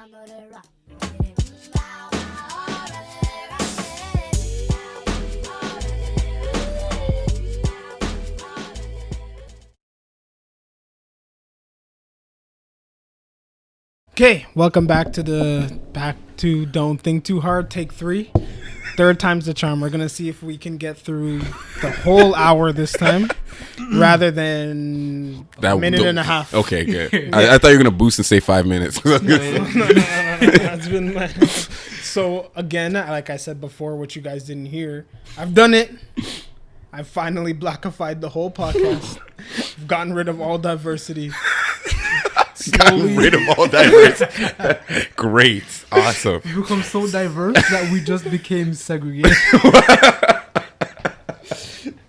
Okay, welcome back to Don't Think Too Hard, take 3. Third time's the charm. We're going to see if we can get through the whole hour this time rather than a minute and a half. Okay, good. I thought you were going to boost and say 5 minutes. No. It's been so, again, like I said before, what you guys didn't hear, I've done it. I've finally blackified the whole podcast. I've gotten rid of all diversity. Gotten rid of all diversity. Great. Awesome. We become so diverse that we just became segregated.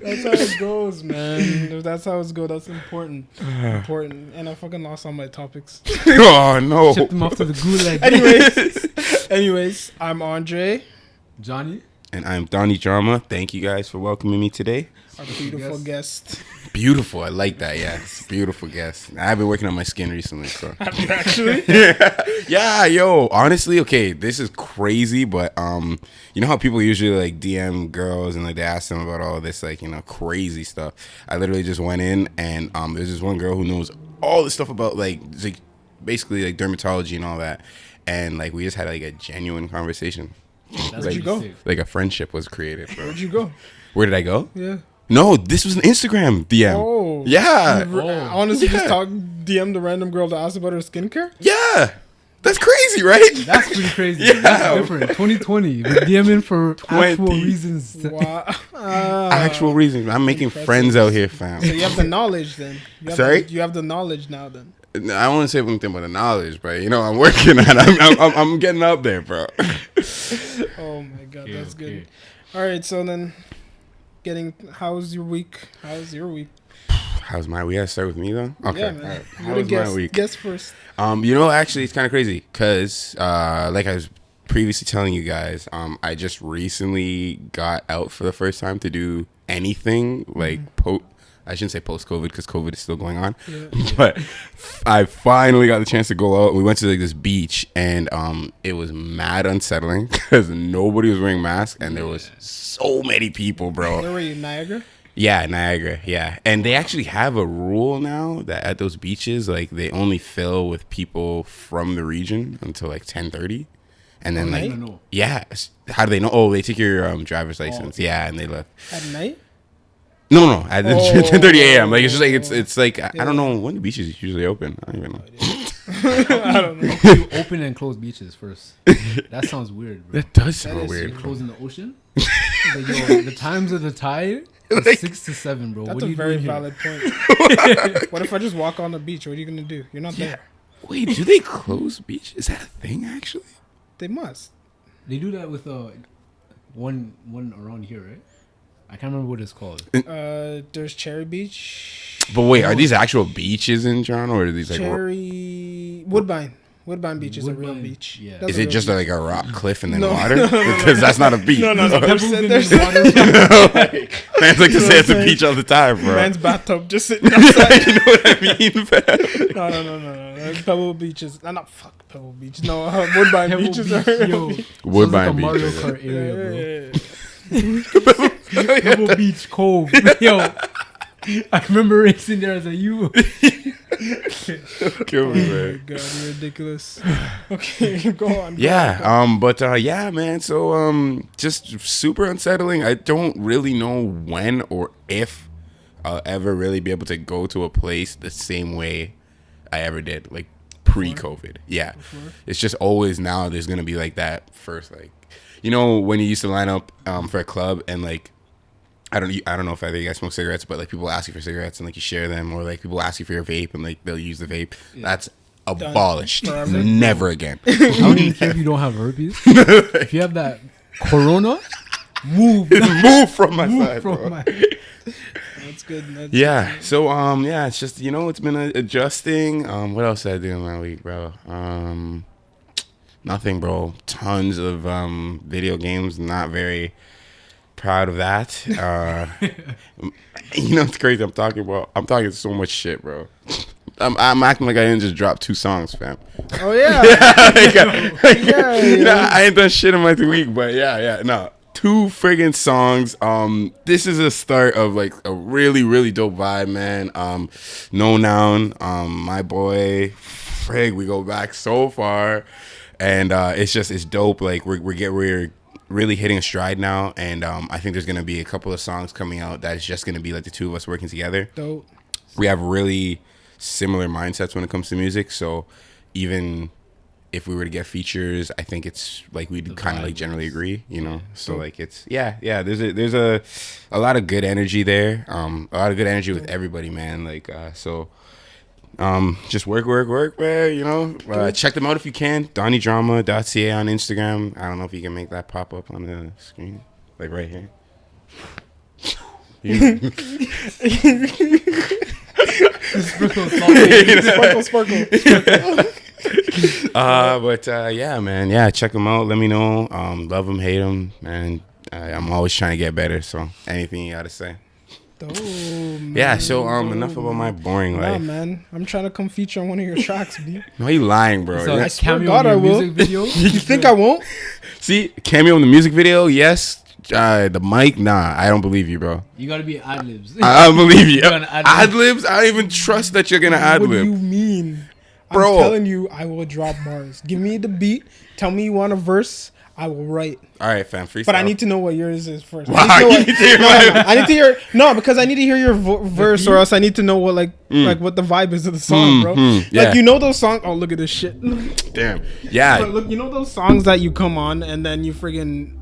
That's how it goes, man. If that's how it goes, that's important. And I fucking lost all my topics. Oh, no. Shipped them off to the gulag. Anyways, I'm Andre. Jonny. And I'm Donniedrama. Thank you guys for welcoming me today. Our beautiful guest. Beautiful. I like that. Yeah, it's a beautiful guest. I've been working on my skin recently. So. Have you actually? Yeah, yo. Honestly, okay, this is crazy, but you know how people usually like DM girls and like they ask them about all this like, you know, crazy stuff. I literally just went in and there's this one girl who knows all this stuff about like basically like dermatology and all that. And like we just had like a genuine conversation. Where'd you go? Like a friendship was created, bro. Where'd you go? Where did I go? Yeah. No, this was an Instagram DM. Oh. Yeah. Honestly, just DM the random girl to ask about her skincare? Yeah. That's crazy, right? That's pretty crazy. Yeah. That's different. 2020. We're DMing for actual reasons. Wow. Actual reasons. I'm making friends out here, fam. So you have the knowledge then. You have the knowledge now then. I don't want to say anything about the knowledge, but you know, I'm working on it. I'm getting up there, bro. Oh my God, that's good. All right, so then how's your week? How's my week? We gotta start with me though. Okay. Yeah, man. Right. How's my week? Guess first. You know, actually, it's kind of crazy because, like I was previously telling you guys, I just recently got out for the first time to do anything like I shouldn't say post-COVID because COVID is still going on, but I finally got the chance to go out. We went to like this beach and it was mad unsettling because nobody was wearing masks and there was so many people, bro. Where were you, Niagara? Yeah, Niagara, yeah. And they actually have a rule now that at those beaches, like they only fill with people from the region until like 10:30. And then yeah, how do they know? Oh, they take your driver's license. Yeah, and they left. At night? No, at 10:30 a.m. Like it's just like it's like I don't know when the beaches usually open. I don't even know. I don't know. How you open and close beaches first? That sounds weird, bro. That does sound weird. Close in the ocean? Like, yo, the times of the tide is 6 to 7, bro. That's what a very valid point. What if I just walk on the beach? What are you gonna do? You're not there. Wait, do they close beach? Is that a thing actually? They must. They do that with one around here, right? I can't remember what it's called. There's Cherry Beach. But wait, are these actual beaches in Toronto, or are these like Woodbine? Woodbine Beach is a real beach. Yeah. Is it just like a rock cliff and then water? Because that's not a beach. No. There's Fans like to say it's a beach all the time, bro. Man's bathtub just sitting outside. You know what I mean, fam? No. Pebble Beach is not fuck Pebble Beach. No, Woodbine Pebble Beach is Beach, a real yo. beach. Woodbine like a Mario Beach. Kart area, Yeah. bro. Pebble Beach Cove. Yo, I remember racing there as a youth. Kill me, Oh my man. God, you're ridiculous. Okay, go on. Yeah, man. So, just super unsettling. I don't really know when or if I'll ever really be able to go to a place the same way I ever did, like pre-COVID. Yeah. Before? It's just always now there's gonna be like that first, like, you know, when you used to line up for a club and like, I don't know if either of you guys smoke cigarettes, but like people ask you for cigarettes and like you share them, or like people ask you for your vape and like they'll use the vape. Yeah. That's abolished. Never again. I don't even care if you don't have herpes. If you have that corona, move from my side, bro. That's good. Yeah. So yeah, it's just, you know, it's been adjusting. What else did I do in my week, bro? Nothing, bro. Tons of video games. Not very proud of that. You know, it's crazy. I'm talking so much shit, bro. I'm acting like I didn't just drop 2 songs, fam. Oh yeah. I ain't done shit in my week, but no. 2 friggin' songs. This is a start of like a really, really dope vibe, man. No Noun, my boy, frig, we go back so far, and it's dope. Like we're really hitting a stride now, and I think there's gonna be a couple of songs coming out that is just gonna be like the 2 of us working together. Dope. We have really similar mindsets when it comes to music, so even if we were to get features, I think it's like we'd kind of like generally agree, you know. So like it's there's a lot of good energy there, a lot of good energy with everybody, man. Like just work, man. You know, check them out if you can. Donniedrama.ca on Instagram. I don't know if you can make that pop up on the screen, like right here. Sparkle. Yeah, man. Yeah, check them out. Let me know. Love them, hate them, man. I'm always trying to get better. So anything you gotta say. Yeah. So enough about my boring life. Man. I'm trying to come feature on one of your tracks, B. No, you lying, bro. So I swear cameo God, in I your will. music video? You think I won't? See, cameo in the music video, yes. The mic, nah. I don't believe you, bro. You gotta be ad libs. I don't believe you. You're gonna ad-lib. Ad libs. I don't even trust that you're gonna ad What do you lib, mean? bro. I'm telling you, I will drop bars. Give me the beat. Tell me you want a verse. I will write. All right, fam. Freestyle. But I need to know what yours is first. Wow, I you need need to to hear know mine. I need to hear because I need to hear your verse, or else I need to know what like what the vibe is of the song, bro. yeah. Like you know those songs. Oh, look at this shit. Damn. Yeah. But look, you know those songs that you come on and then you friggin'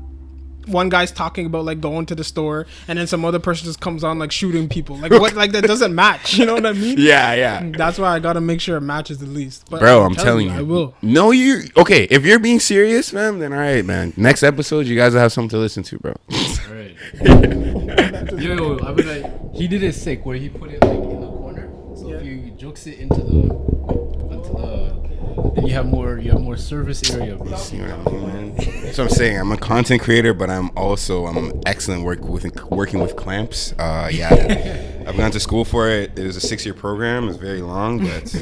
one guy's talking about like going to the store and then some other person just comes on like shooting people. Like what? Like that doesn't match. You know what I mean? Yeah. That's why I gotta make sure it matches at least. But Bro, I'm telling you. I will. No, you okay? If you're being serious, man, then all right, man. Next episode, you guys will have something to listen to, bro. Alright. Yo, I mean like he did it sick where he put it like in the corner. So if you jokes it into the then you have more surface area, bro. You know what I mean, man? That's what I'm saying. I'm a content creator, but I'm excellent working with clamps. I've gone to school for it. It was a 6-year program. It's very long, but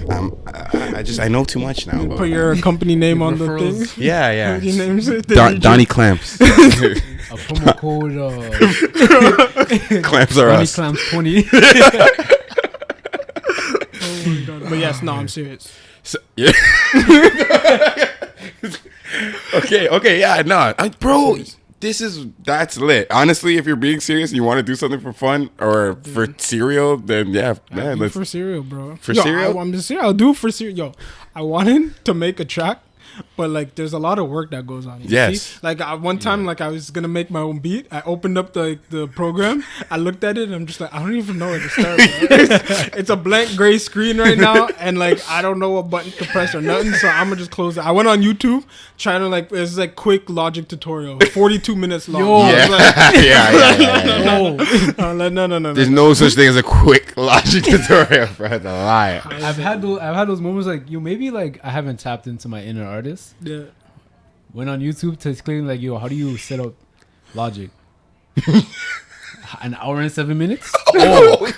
I know too much now. Put your company name on the referrals. thing. Yeah. Your name's it. Donnie Clamps. A promo code Clamps are Donnie us. Clamps 20. Oh my God. But yes, no, I'm serious. So, yeah. Okay, yeah, no, bro, that's lit. Honestly, if you're being serious and you want to do something for fun or for cereal, then yeah, man, let's. For cereal, bro. For cereal? I'm just serious. I'll do it for cereal. Yo, I wanted to make a track, but like, there's a lot of work that goes on. Yes. See? Like one time, like I was gonna make my own beat. I opened up the program. I looked at it, and I'm just like, I don't even know where to start. Bro. It's a blank gray screen right now, and like I don't know what button to press or nothing. So I'm gonna just close it. I went on YouTube trying to like it's like quick Logic tutorial, 42 minutes long. Yo. I was like, Yeah. No. There's no such thing as a quick Logic tutorial, bro. That's a lie. I've had those moments like maybe like I haven't tapped into my inner artist. Yeah. Went on YouTube to explain like how do you set up Logic? An hour and 7 minutes. Oh,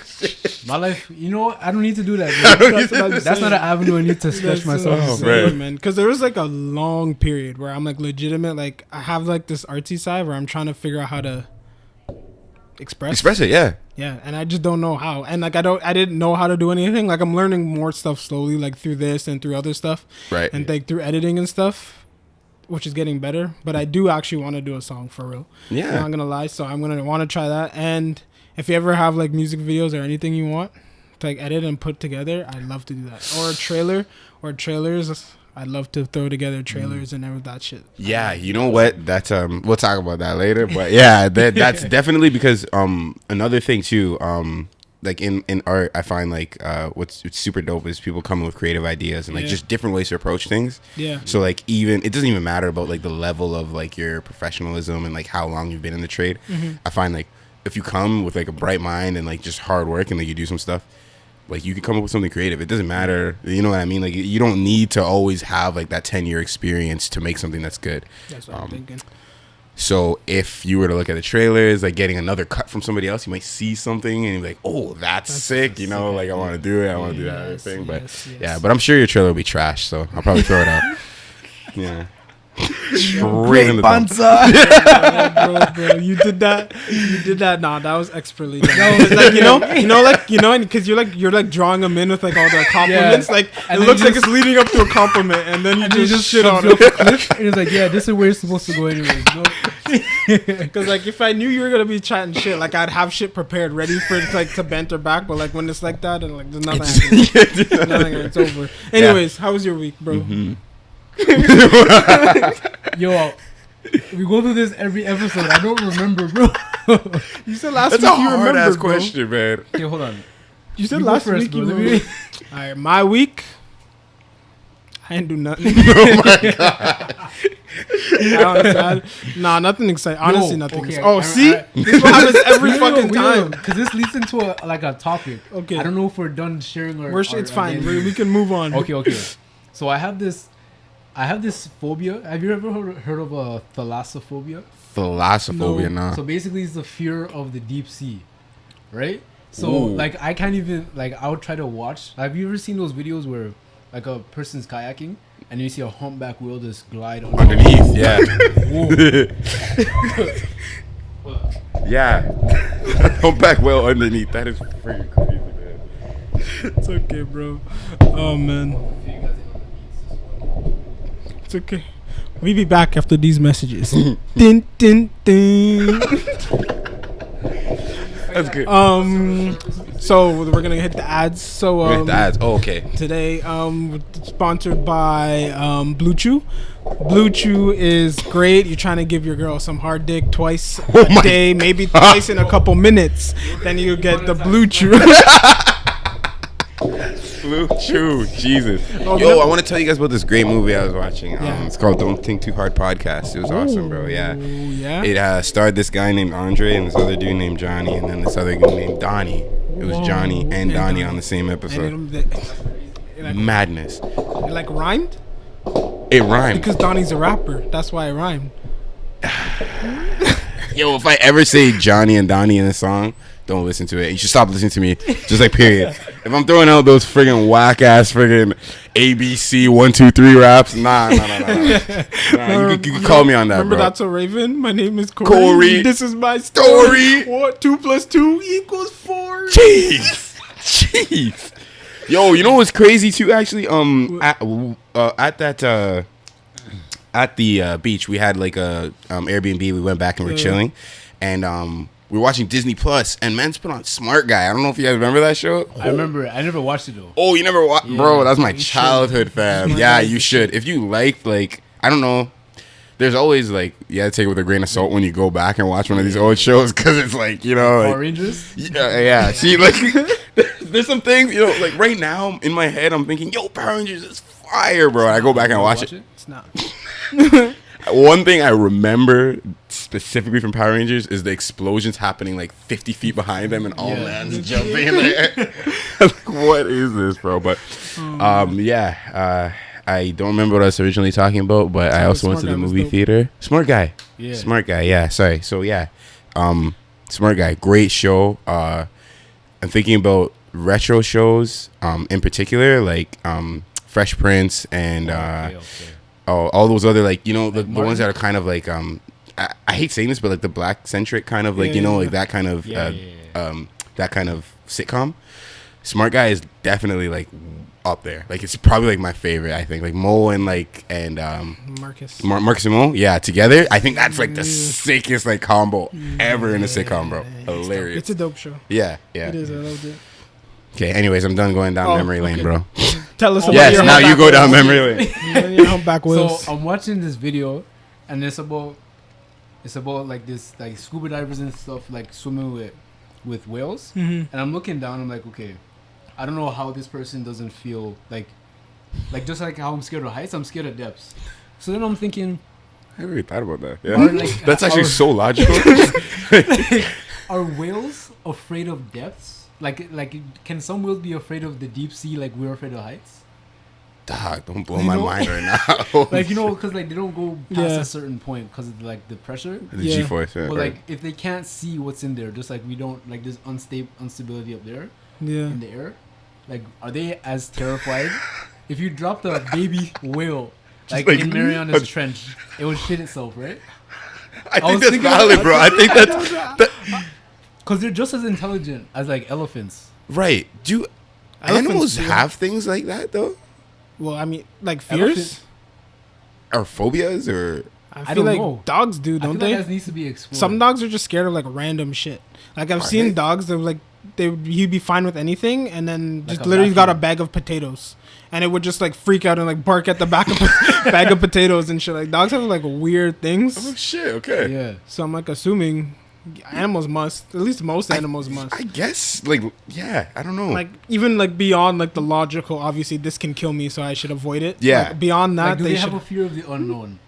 My life, you know what? I don't need to do that. That's not an avenue I need to stretch myself. Oh, Insane, man. man. Because there was like a long period where I'm like legitimate, like I have like this artsy side where I'm trying to figure out how to express it, yeah. Yeah, and I just don't know how. And like I didn't know how to do anything. Like I'm learning more stuff slowly, like through this and through other stuff. Right. And like through editing and stuff, which is getting better. But I do actually want to do a song for real. Yeah. I'm not gonna lie. So I'm gonna want to try that. And if you ever have like music videos or anything you want to like edit and put together, I'd love to do that. Or a trailer or trailers. I'd love to throw together trailers and everything that shit. Yeah, you know what? That's we'll talk about that later. But yeah, that's definitely because another thing too, like in art, I find like what's super dope is people coming with creative ideas and like just different ways to approach things. Yeah. So like it doesn't even matter about like the level of like your professionalism and like how long you've been in the trade. Mm-hmm. I find like if you come with like a bright mind and like just hard work and like you do some stuff, like you can come up with something creative. It doesn't matter, you know what I mean? Like you don't need to always have like that 10-year experience to make something that's good. That's what I'm thinking. So if you were to look at the trailers, like getting another cut from somebody else, you might see something and you're like, oh, that's sick. You know, like I want to do it. I want to do that other thing. But yeah, but I'm sure your trailer will be trash. So I'll probably throw it out. Yeah. Straight in the bro, you did that. Nah, that was expertly done. Like, because you're like drawing them in with like all the compliments. Like and it looks like it's leading up to a compliment, and then you just shit on it. And it's like, yeah, this is where it's supposed to go anyway. Because like if I knew you were gonna be chatting shit, like I'd have shit prepared, ready for it like to banter back. But like when it's like that, and like there's nothing. Nothing. It's over. Anyways, how was your week, bro? Mm-hmm. Yo, we go through this every episode. I don't remember, bro. You said last That's week a you remember, hard-ass bro. question, man. Okay, hold on. You said You last go first, week bro. you Let me- remember. All right, my week. I didn't do nothing. Oh my god. Nah, nothing exciting. Honestly, Yo, nothing. okay, Oh, see, this is what happens every fucking time. Because this leads into a topic. Okay. I don't know if we're done sharing our. It's fine. We can move on. Okay. So I have this phobia. Have you ever heard of a thalassophobia? Thalassophobia, nah. So basically, it's the fear of the deep sea, right? So Ooh. like I can't even like I would try to watch. Have you ever seen those videos where like a person's kayaking and you see a humpback whale just glide Underneath, yeah. Yeah. Humpback whale underneath. That is freaking crazy, man. It's okay, bro. Oh man, it's okay. We be back after these messages. Din din din. That's good. So we're gonna hit the ads. So Hit the ads. Oh, okay. today sponsored by Blue Chew. Blue Chew is great. You're trying to give your girl some hard dick twice a day, maybe twice in a couple minutes. Then you get the Blue Chew. Blue Chew, Jesus. Oh, Yo, yeah. I want to tell you guys about this great movie I was watching. Yeah. It's called Don't Think Too Hard Podcast. It was awesome, bro. Yeah. Yeah. It starred this guy named Andre and this other dude named Johnny and then this other dude named Donnie. It was Whoa. Johnny and And Donnie Donnie. on the same episode. And it Madness. like rhymed It rhymed. because Donnie's a rapper. That's why it rhymed. Yo, if I ever say Johnny and Donnie in a song, don't listen to it. You should stop listening to me. Just like period. If I'm throwing out those friggin' whack ass friggin' ABC 1 2 3 raps, nah. You can call me on that, Remember bro. That's a Raven? My name is Corey. Corey. This is my story. Story. What? 2 + 2 = 4. Jeez. Yo, you know what's crazy too? Actually, at the beach, we had like a Airbnb. We went back and we're chilling, and we were watching Disney Plus, and Men's put on Smart Guy. I don't know if you guys remember that show. I remember it. I never watched it though. Oh, you never watched, Yeah. bro? That's my You should. childhood, fam. Yeah, you should. If you liked, like, I don't know. There's always like you gotta take it with a grain of salt when you go back and watch one of these old shows because it's like Power like, Rangers. yeah. See, like, there's some things like right now in my head I'm thinking, yo, Power Rangers is fire, bro. I go back and watch it. It's not. One thing I remember specifically from Power Rangers is the explosions happening like 50 feet behind them and all Yeah. man's jumping in the air. Like, what is this, bro? But I don't remember what I was originally talking about, but I also went to the movie theater. Smart Guy. Yeah. Smart Guy, yeah. Sorry. So yeah. Smart Guy, great show. I'm thinking about retro shows, in particular, like Fresh Prince and Okay. all those other like the Like ones that are kind of like I hate saying this, but like the black centric kind of like like that kind of that kind of sitcom. Smart Guy is definitely like up there. Like it's probably like my favorite. I think like Mo and Marcus. Marcus and Mo, yeah, together. I think that's like the sickest like combo ever in a sitcom, bro. Hilarious. It's a dope show. Yeah. It is. I loved it. Okay. Anyways, I'm done going down memory lane, bro. Tell us about Yes. your Now you humpback go down whales. memory lane. Your humpback whales. So I'm watching this video, and it's about like this like scuba divers and stuff like swimming with whales, and I'm looking down. I'm like, okay, I don't know how this person doesn't feel like just like how I'm scared of heights, I'm scared of depths. So then I'm thinking, I never really thought about that. Yeah. Or, like, That's actually or- so logical. are whales afraid of depths? Like can some whales be afraid of the deep sea like we're afraid of heights? Dog, don't blow You my know? mind right now. Like, you know, because like they don't go past Yeah. a certain point because of like the pressure. The Yeah. G-force, yeah. But right. like if they can't see what's in there, just like we don't like there's instability up there Yeah. in the air. Like, are they as terrified? If you dropped a baby whale like like- in Mariana's Trench, it would shit itself, right? I was think that's thinking valid, about- bro. I think that's Because they're just as intelligent as like elephants. right. Do Elephants animals do. have things like that though, Well, I mean, like Elephant- fears. or phobias, or I I feel don't like know. dogs do, I feel don't like they? that needs to be explored. Some dogs are just scared of like random shit. Like I've Are seen they? dogs that like he'd be fine with anything, and then Like just a literally got a vacuum. bag of potatoes, and it would just like freak out and like bark at the back of bag of potatoes and shit. Like dogs have like weird oh things, shit, okay. Yeah. so I'm like assuming animals must. At least most animals must. I guess, like, yeah, I don't know. Like even like beyond like the logical, obviously this can kill me, so I should avoid it. Yeah. Like, beyond that, Like, do they should. have a fear of the unknown?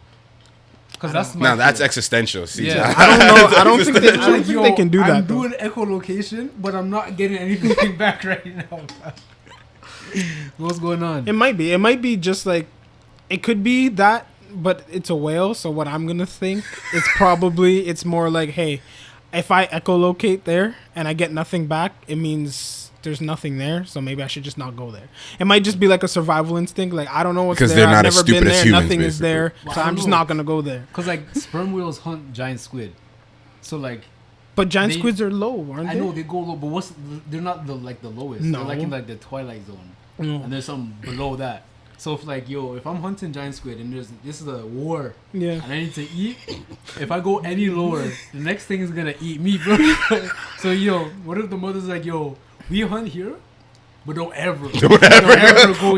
Because that's my now that's fear. existential. See, Yeah. I don't know. I don't think they, I I'm don't like, think yo, they can do I'm that. Though. doing echolocation, but I'm not getting anything back right now. What's going on? It might be. It might be just like, it could be that, but it's a whale. So what I'm gonna think is probably it's more like, hey, if I echolocate there and I get nothing back, it means there's nothing there. So maybe I should just not go there. It might just be like a survival instinct. Like I don't know what's Because there. they're not I've as never been stupid as there. humans, Nothing is basically. there. Well, So I I'm don't just know. not gonna go there. Because like sperm whales hunt giant squid, so like But giant They- squids are low, aren't I they? know they go low, but they're not the lowest. No. They're like in like the twilight zone, No. and there's some below that. So if like if I'm hunting giant squid and this is a war Yeah. and I need to eat, if I go any lower, the next thing is gonna eat me, bro. So what if the mother's like, we hunt here, but don't ever go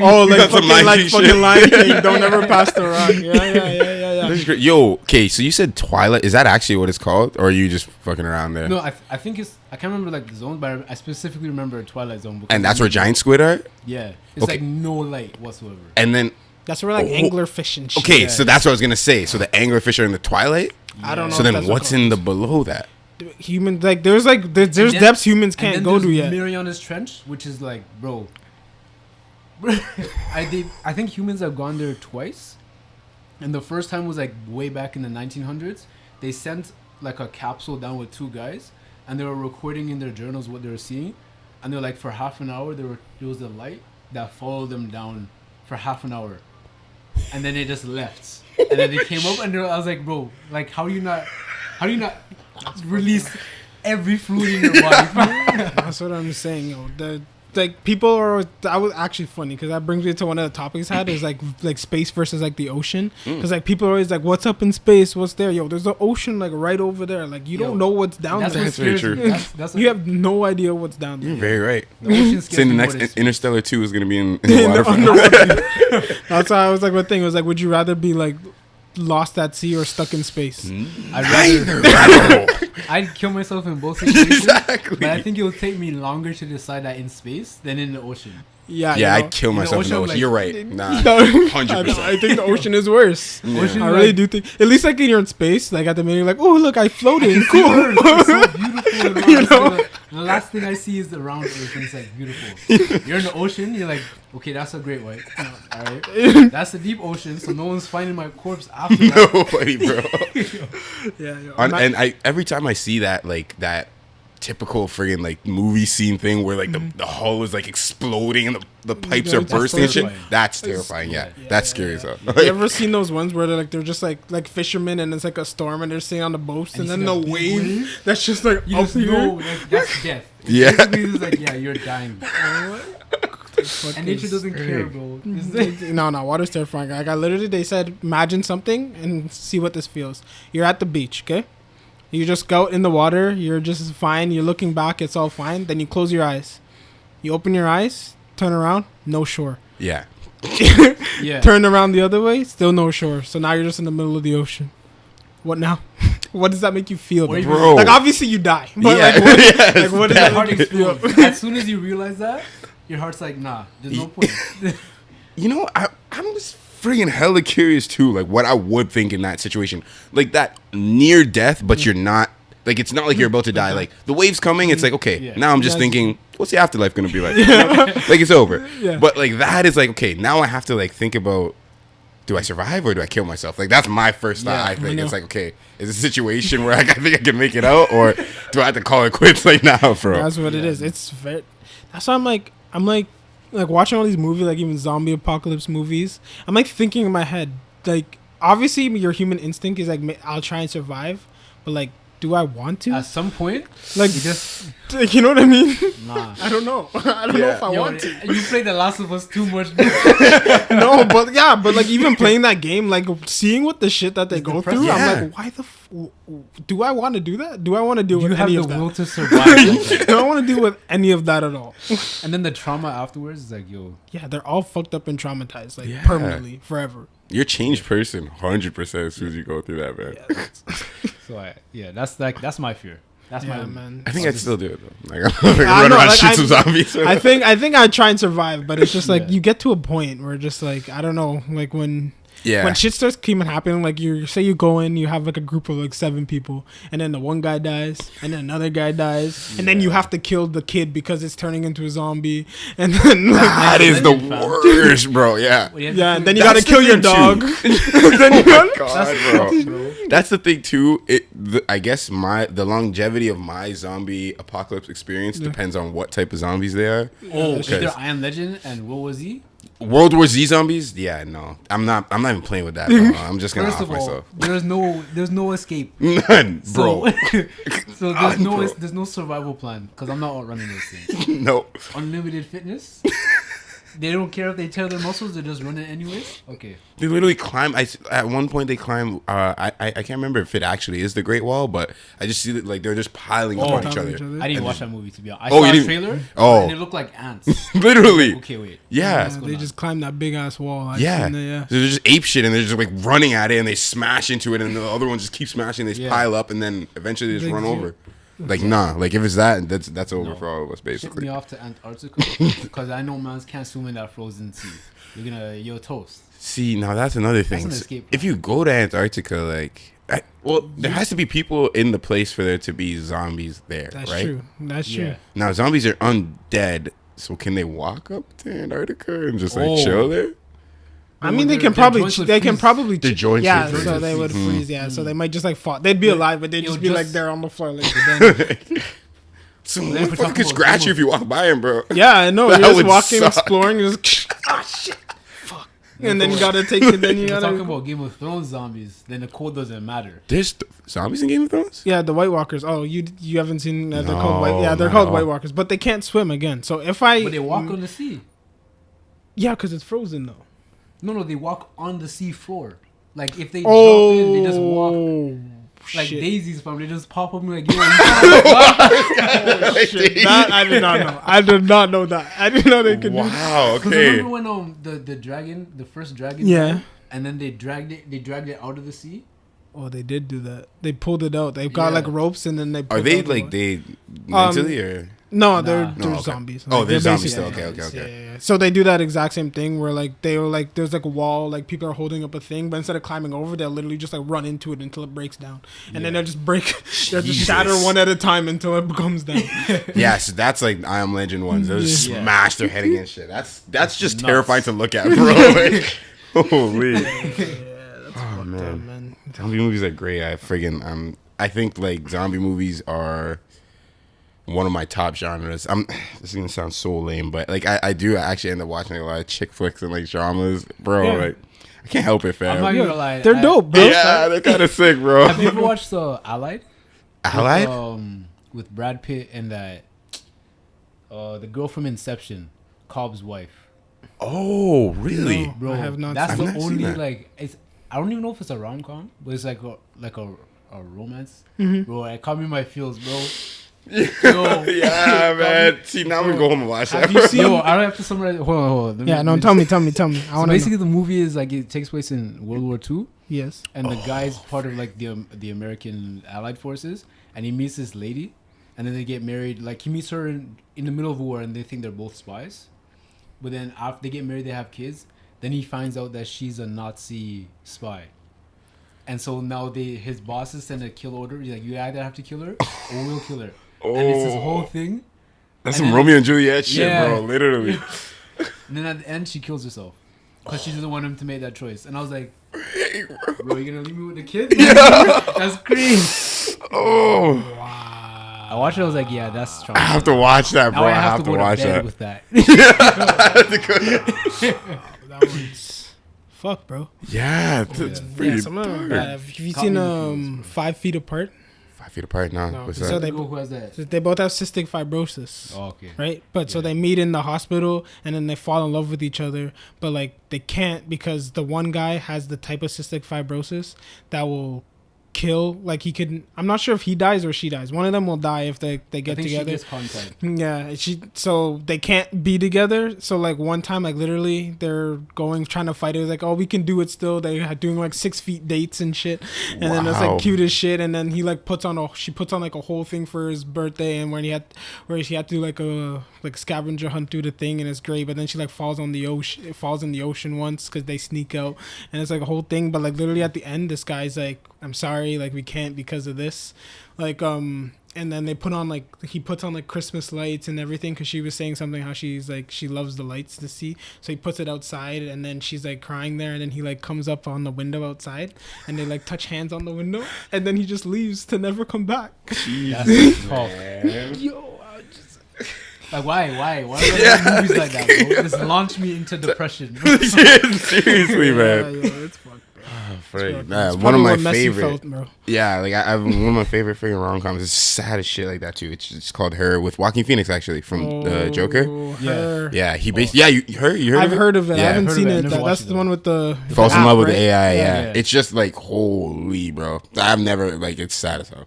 Oh, eat. like got some fucking Lion like King fucking shit. Lion King. Don't ever pass the rock. Yeah. This is great. Yo, okay, so you said Twilight. Is that actually what it's called, or are you just fucking around there? No, I think I can't remember like the zones, but I specifically remember Twilight Zone. Because And that's where giant squid are. Yeah, it's Okay. like no light whatsoever. And then, That's where like Oh. anglerfish and shit. okay, Yeah. so that's what I was gonna say. So the anglerfish are in the Twilight. I don't know. So if then, that's what's what in the below that? humans like? There's And then- depths humans and can't then go there's to yet. Mariana's Trench, which is like, bro. I think humans have gone there twice, and the first time was like way back in the 1900s. They sent like a capsule down with two guys, and they were recording in their journals what they were seeing, and they're like for half an hour there was a light that followed them down for half an hour, and then they just left, and then they came up and I was like, bro, like how do you not release every fluid in your body? That's what I'm saying. The like people are that was actually funny because that brings me to one of the topics I had is like space versus like the ocean because like people are always like, what's up in space, what's there? There's an ocean like right over there. Like you Yo, don't know what's down That's there. what That's very scares me. true. That's You have no idea what's down there. You're very right. the ocean scares Saying the me next more than Interstellar 2 is gonna be in the waterfront. Underwater. That's why I was like, what thing? It was like, would you rather be like lost at sea or stuck in space? I'd kill myself in both situations. Exactly. But I think it would take me longer to decide that in space than in the ocean. Yeah, Yeah, you know? I'd kill myself in the ocean, ocean. like- You're right. Nah, No, 100%. I think the ocean is worse. Yeah. Ocean- I really like- do think. At least like when you're in space, like at the minute, you're like, oh look, I floated. It's Cool. so beautiful. And all You this, know? like, the last thing I see is the round earth, and it's like beautiful. You're in the ocean, you're like, okay, that's a great white. All right, that's the deep ocean, so no one's finding my corpse after that. Nobody, bro. Yeah. And I every time I see that, like that typical friggin' like movie scene thing where like the hull is like exploding and the pipes are That's bursting and shit. terrifying. That's terrifying. Yeah, Yeah, that's scary as hell. You ever seen those ones where they're just like fishermen and it's like a storm and they're sitting on the boats and, you then see the that big wave wave? that's just like You up just here. know like, that's death. Yeah. Basically, it's like, yeah, you're dying. And nature doesn't care, bro. It's like- No, water's terrifying. Like I literally, they said, imagine something and see what this feels. You're at the beach, okay? You just go in the water. You're just fine. You're looking back. It's all fine. Then you close your eyes. You open your eyes. Turn around. No shore. Yeah. yeah. Turn around the other way. Still no shore. So now you're just in the middle of the ocean. What now? What does that make you feel? Or Bro? even- Bro. Like obviously you die. But Yeah. like, what, Yes, like, what does Your that heart make you feel? explodes. As soon as you realize that, your heart's like, nah, there's no point. You know, I'm just freaking hella curious too, like what I would think in that situation, like that near death, but you're not Like it's not like you're about to die. Like the wave's coming. It's like okay. Yeah. Now I'm just thinking, what's the afterlife gonna be like? You know? Like it's over. Yeah. But like that is like okay. Now I have to like think about. Do I survive or do I kill myself? Like that's my first thought. Yeah, I think I it's know. like okay, is this a situation where I think I can make it out, or do I have to call it quits like now, bro? That's what it is. It's very. That's why I'm like watching all these movies, like even zombie apocalypse movies. I'm like thinking in my head, like obviously your human instinct is like I'll try and survive, but like, do I want to? At some point, Like, you just like, you know what I mean? nah. I don't know. I don't know if I Yo, want to. you played The Last of Us too much. No, but yeah, but like even playing that game, like seeing what the shit that they It's go depressing. through, Yeah. I'm like, why the? Do I want to do that? Do I want to deal You with have any the of that? will to survive. Like that. I don't want to deal with any of that at all. And then the trauma afterwards is like, yo, Yeah, they're all fucked up and traumatized, like Yeah. permanently, forever. You're a changed person, 100% as soon as you go through that, man. so that's my fear. That's Yeah, my man. I think I'd still do it though. Like, I'm I run know, around, like, shoot some zombies. I think I'd try and survive, but it's just like Yeah. you get to a point where just like I don't know, like when yeah. shit starts keeping happening, like you say you go in, you have like a group of like 7 people, and then the one guy dies, and then another guy dies, and then you have to kill the kid because it's turning into a zombie, and then like, That is the Legend, fam. worst, bro. Yeah. What do you have yeah, to and do? then you That's gotta kill the your thing, dog. too. Then you gotta- God, bro. That's the thing too. I guess the longevity of my zombie apocalypse experience depends on what type of zombies they are. Oh, Because- either I Am Legend and what was he? World War Z zombies? Yeah, no. I'm not even playing with that, bro. I'm just gonna First off of all, myself. there's no escape. None, So, bro. so None, bro. there's no survival plan because I'm not outrunning this thing. No. Unlimited fitness. They don't care if they tear their muscles; they just run it anyways. Okay. They literally climb. At one point they climb. I can't remember if it actually is the Great Wall, but I just see that like they're just piling up Oh. on each other. I didn't watch that movie to be honest. I Oh, saw you a didn't- trailer. Oh. And it looked like ants. Literally. Okay, wait. Yeah. What's going they on? just climb that big ass wall. I've Yeah. seen that, yeah. So they're just ape shit and they're just like running at it and they smash into it and the other one just keeps smashing. They just Yeah. pile up and then eventually they just Big run deal. over. Like nah, like if it's that's over No. for all of us Ship basically. me off to Antarctica because I know mans can't swim in that frozen sea. You're toast. See, now that's another thing. an So escape if you go to Antarctica, like, well, there has to be people in the place for there to be zombies there, That's right? true. That's true. Yeah. Now zombies are undead, so can they walk up to Antarctica and just like Oh. chill there? I mean, they Their can probably joints would they can freeze. probably Their joints yeah, would freeze. so they would Mhm. freeze. Yeah, so they might just like fall. They'd be alive, but they'd It'll just be like just- there on the floor. Like, Some Then if we're motherfucker talking could about scratch Game you of- if you walk by him, bro. yeah, I know. That You're just would walking, suck. exploring, just shit, fuck, and then you gotta take it. Then you If we're talking gotta. about Game of Thrones zombies, then the code doesn't matter. There's zombies in Game of Thrones? Yeah, the White Walkers. Oh, you haven't seen? They're No, called White. Yeah, they're no. called White Walkers, but they can't swim again. So if I, But they walk on the sea. yeah, because it's frozen though. No, they walk on the sea floor. Like if they drop in, they just walk like shit. daisies, fam. They just pop up and like, yo, you can't walk. Shit, that I did not know. I did not know that. I didn't know they could do. Wow, 'Cause okay. remember when the dragon, the first dragon, Yeah. died, and then they dragged it out of the sea. Oh, they did do that. They pulled it out. They've got Yeah. like ropes, and then they. Are pulled they out the like rope. they mentally or No, they're Nah. they're No, okay. zombies. Oh, they're zombies basically still. Okay, zombies. okay. Yeah. So they do that exact same thing where like they were like there's like a wall, like people are holding up a thing, but instead of climbing over, they'll literally just like run into it until it breaks down, and then they'll just break, they'll just shatter Jesus. one at a time until it comes down. Yeah, so that's like I Am Legend ones. They'll just Yeah. smash their head against shit. That's just nuts. terrifying to look at, bro. Like, holy. Oh man. Man. Zombie movies are great. I think like zombie movies are one of my top genres. This is gonna sound so lame, but like I do actually end up watching like, a lot of chick flicks and like dramas, bro. Yeah. Like I can't help it, I'm not fam. even gonna lie. They're dope, bro. Yeah, they're kind of sick, bro. Have you ever watched Allied? Allied? With Brad Pitt and that the girl from Inception, Cobb's wife. Oh, really? No. Bro, I have not That's seen the that. I've never only seen that. like it's. I don't even know if it's a rom com, but it's like a romance. Bro, it caught me in my feels, bro. Yo, Yeah, man. See, now we go home and watch that. Have you bro. seen? Yo, I don't have to summarize. Hold on. Yeah, no. Tell me. I So want to basically, know. the movie is like it takes place in World War II, Yes. and the guy's part of like the American Allied forces, and he meets this lady, and then they get married. Like he meets her in the middle of war, and they think they're both spies. But then after they get married, they have kids. Then he finds out that she's a Nazi spy. And so now his bosses send a kill order. He's like, you either have to kill her or we'll kill her. And it's this whole thing. That's And some then- Romeo and Juliet shit, Yeah. bro. Literally. And then at the end, she kills herself. Because she doesn't want him to make that choice. And I was like, bro, you gonna leave me with the kid? That's crazy. Oh, I watched it. I was like, yeah, that's strong. I have to watch that, bro. Now I have to go watch bed that. with that. That one's fuck, bro. Yeah, that's pretty. Yeah, some of them. dark. Have you Caught seen me confused, bro. 5 Feet Apart? 5 feet apart now. No, What's so that? they- Who has that? They both have cystic fibrosis. Oh, okay. Right, but so they meet in the hospital and then they fall in love with each other, but like they can't because the one guy has the type of cystic fibrosis that will kill. Like he could. I'm not sure if he dies or she dies. One of them will die if they I get think together. she gets contact. Yeah, so they can't be together. So like one time, like literally, they're trying to fight it. Like, oh, we can do it still. They are doing like 6 feet dates and shit, and then it's Wow. like cute as shit. And then he like she puts on like a whole thing for his birthday, and where she had to do like a scavenger hunt through the thing, and it's great. But then she like falls in the ocean once because they sneak out, and it's like a whole thing. But like literally at the end, this guy's like, I'm sorry, like we can't because of this, like and then he puts on like Christmas lights and everything because she was saying something how she's like she loves the lights to see, so he puts it outside and then she's like crying there, and then he like comes up on the window outside and they like touch hands on the window, and then he just leaves to never come back. That's tough. Yo, I just Like, why are there movies like that, bro? This launched me into depression. Seriously, yeah, man. yo, it's fucked, bro. Freak. That's One of probably my what Messi favorite. felt, bro. Yeah, like one of my favorite freaking rom-coms is sad as shit like that too. It's called Her with Joaquin Phoenix actually from the Joker. Her. Yeah, he basically you heard I've of it? heard of it. I Yeah. haven't Heard seen of it. I it. never That's watched the it, one with the Falls in app, love with right? the AI. Yeah. Yeah. It's just like holy, bro. I've never like it's sad as hell.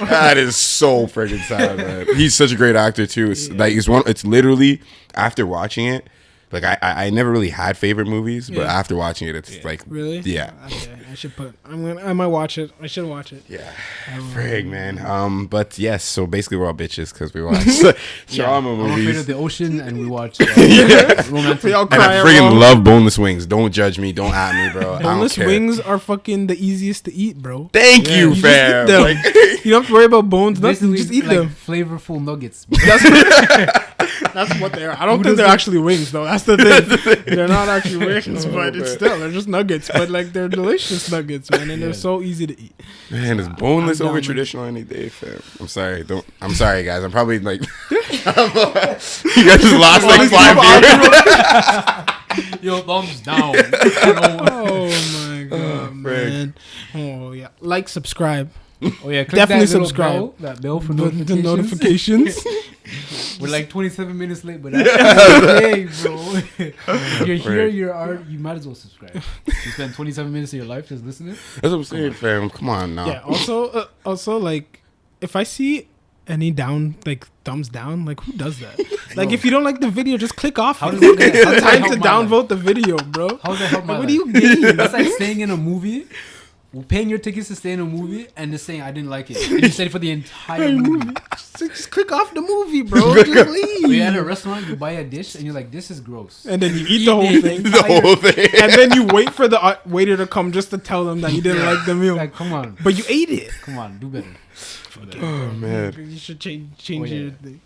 That is so freaking sad, man. He's such a great actor too. It's like it's literally after watching it. Like I never really had favorite movies, but Yeah. after watching it, it's like Really? yeah. Okay, I might watch it. I should watch it. Yeah, frig, man. But yes, so basically we're all bitches because we watch trauma I'm afraid movies. of the ocean, and we watch romantic. We all And I cry friggin' along. love boneless wings. Don't judge me. Don't at me, bro. I don't Boneless care. wings are fucking the easiest to eat, bro. Thank you, You just fam. eat them. Like, You don't have to worry about bones. Nothing. Basically, Just eat like them. flavorful nuggets. That's what they are. I don't think they're actually wings, though. That's the thing. They're not actually wings, but it's still they're just nuggets. But like they're delicious nuggets, man, and they're so easy to eat. man, it's boneless I'm over down, traditional any day, fam. I'm sorry. I'm sorry, guys. I'm probably like, you guys just lost like 5 viewers. Yo, thumbs down. Oh my god, frig. man. Oh yeah, like, subscribe, Oh yeah, click Definitely that little subscribe. bell, that bell for the notifications. notifications. We're like 27 minutes late, but that's okay, bro. If you're here, you might as well subscribe. You spend 27 minutes of your life just listening. That's what I'm saying, fam. Come on now. Yeah. Also, like, if I see any thumbs down, like, who does that? Like, if you don't like the video, just click off. How it. does that It's time to help my downvote the video, bro. How does that help my What life? do you gain? That's like staying in a movie, paying your tickets to stay in a movie, and just saying I didn't like it. And you stayed for the entire movie. Just click off the movie, bro. Just leave. Or you're at a restaurant, you buy a dish, and you're like, this is gross. And then you eat the whole the thing. The whole thing. And then you wait for the waiter to come just to tell them that you didn't like the meal. Like, come on. But you ate it. Come on, do better. Oh man. You should change Oh, yeah. your thing.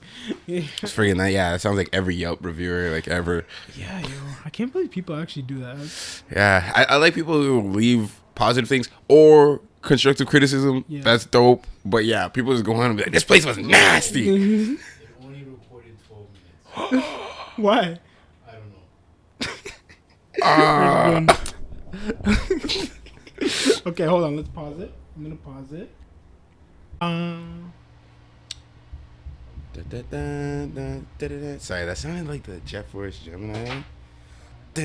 Yeah. It's freaking that. Yeah, it sounds like every Yelp reviewer like ever. Yeah, yo. I can't believe people actually do that. Yeah, I like people who leave positive things or constructive criticism. Yeah. That's dope. But yeah, people just go on and be like, this place was nasty. It only recorded 12 minutes. Why? I don't know. Okay, hold on. Let's pause it. I'm gonna pause it. Sorry, that sounded like the Jet Force Gemini. Oh,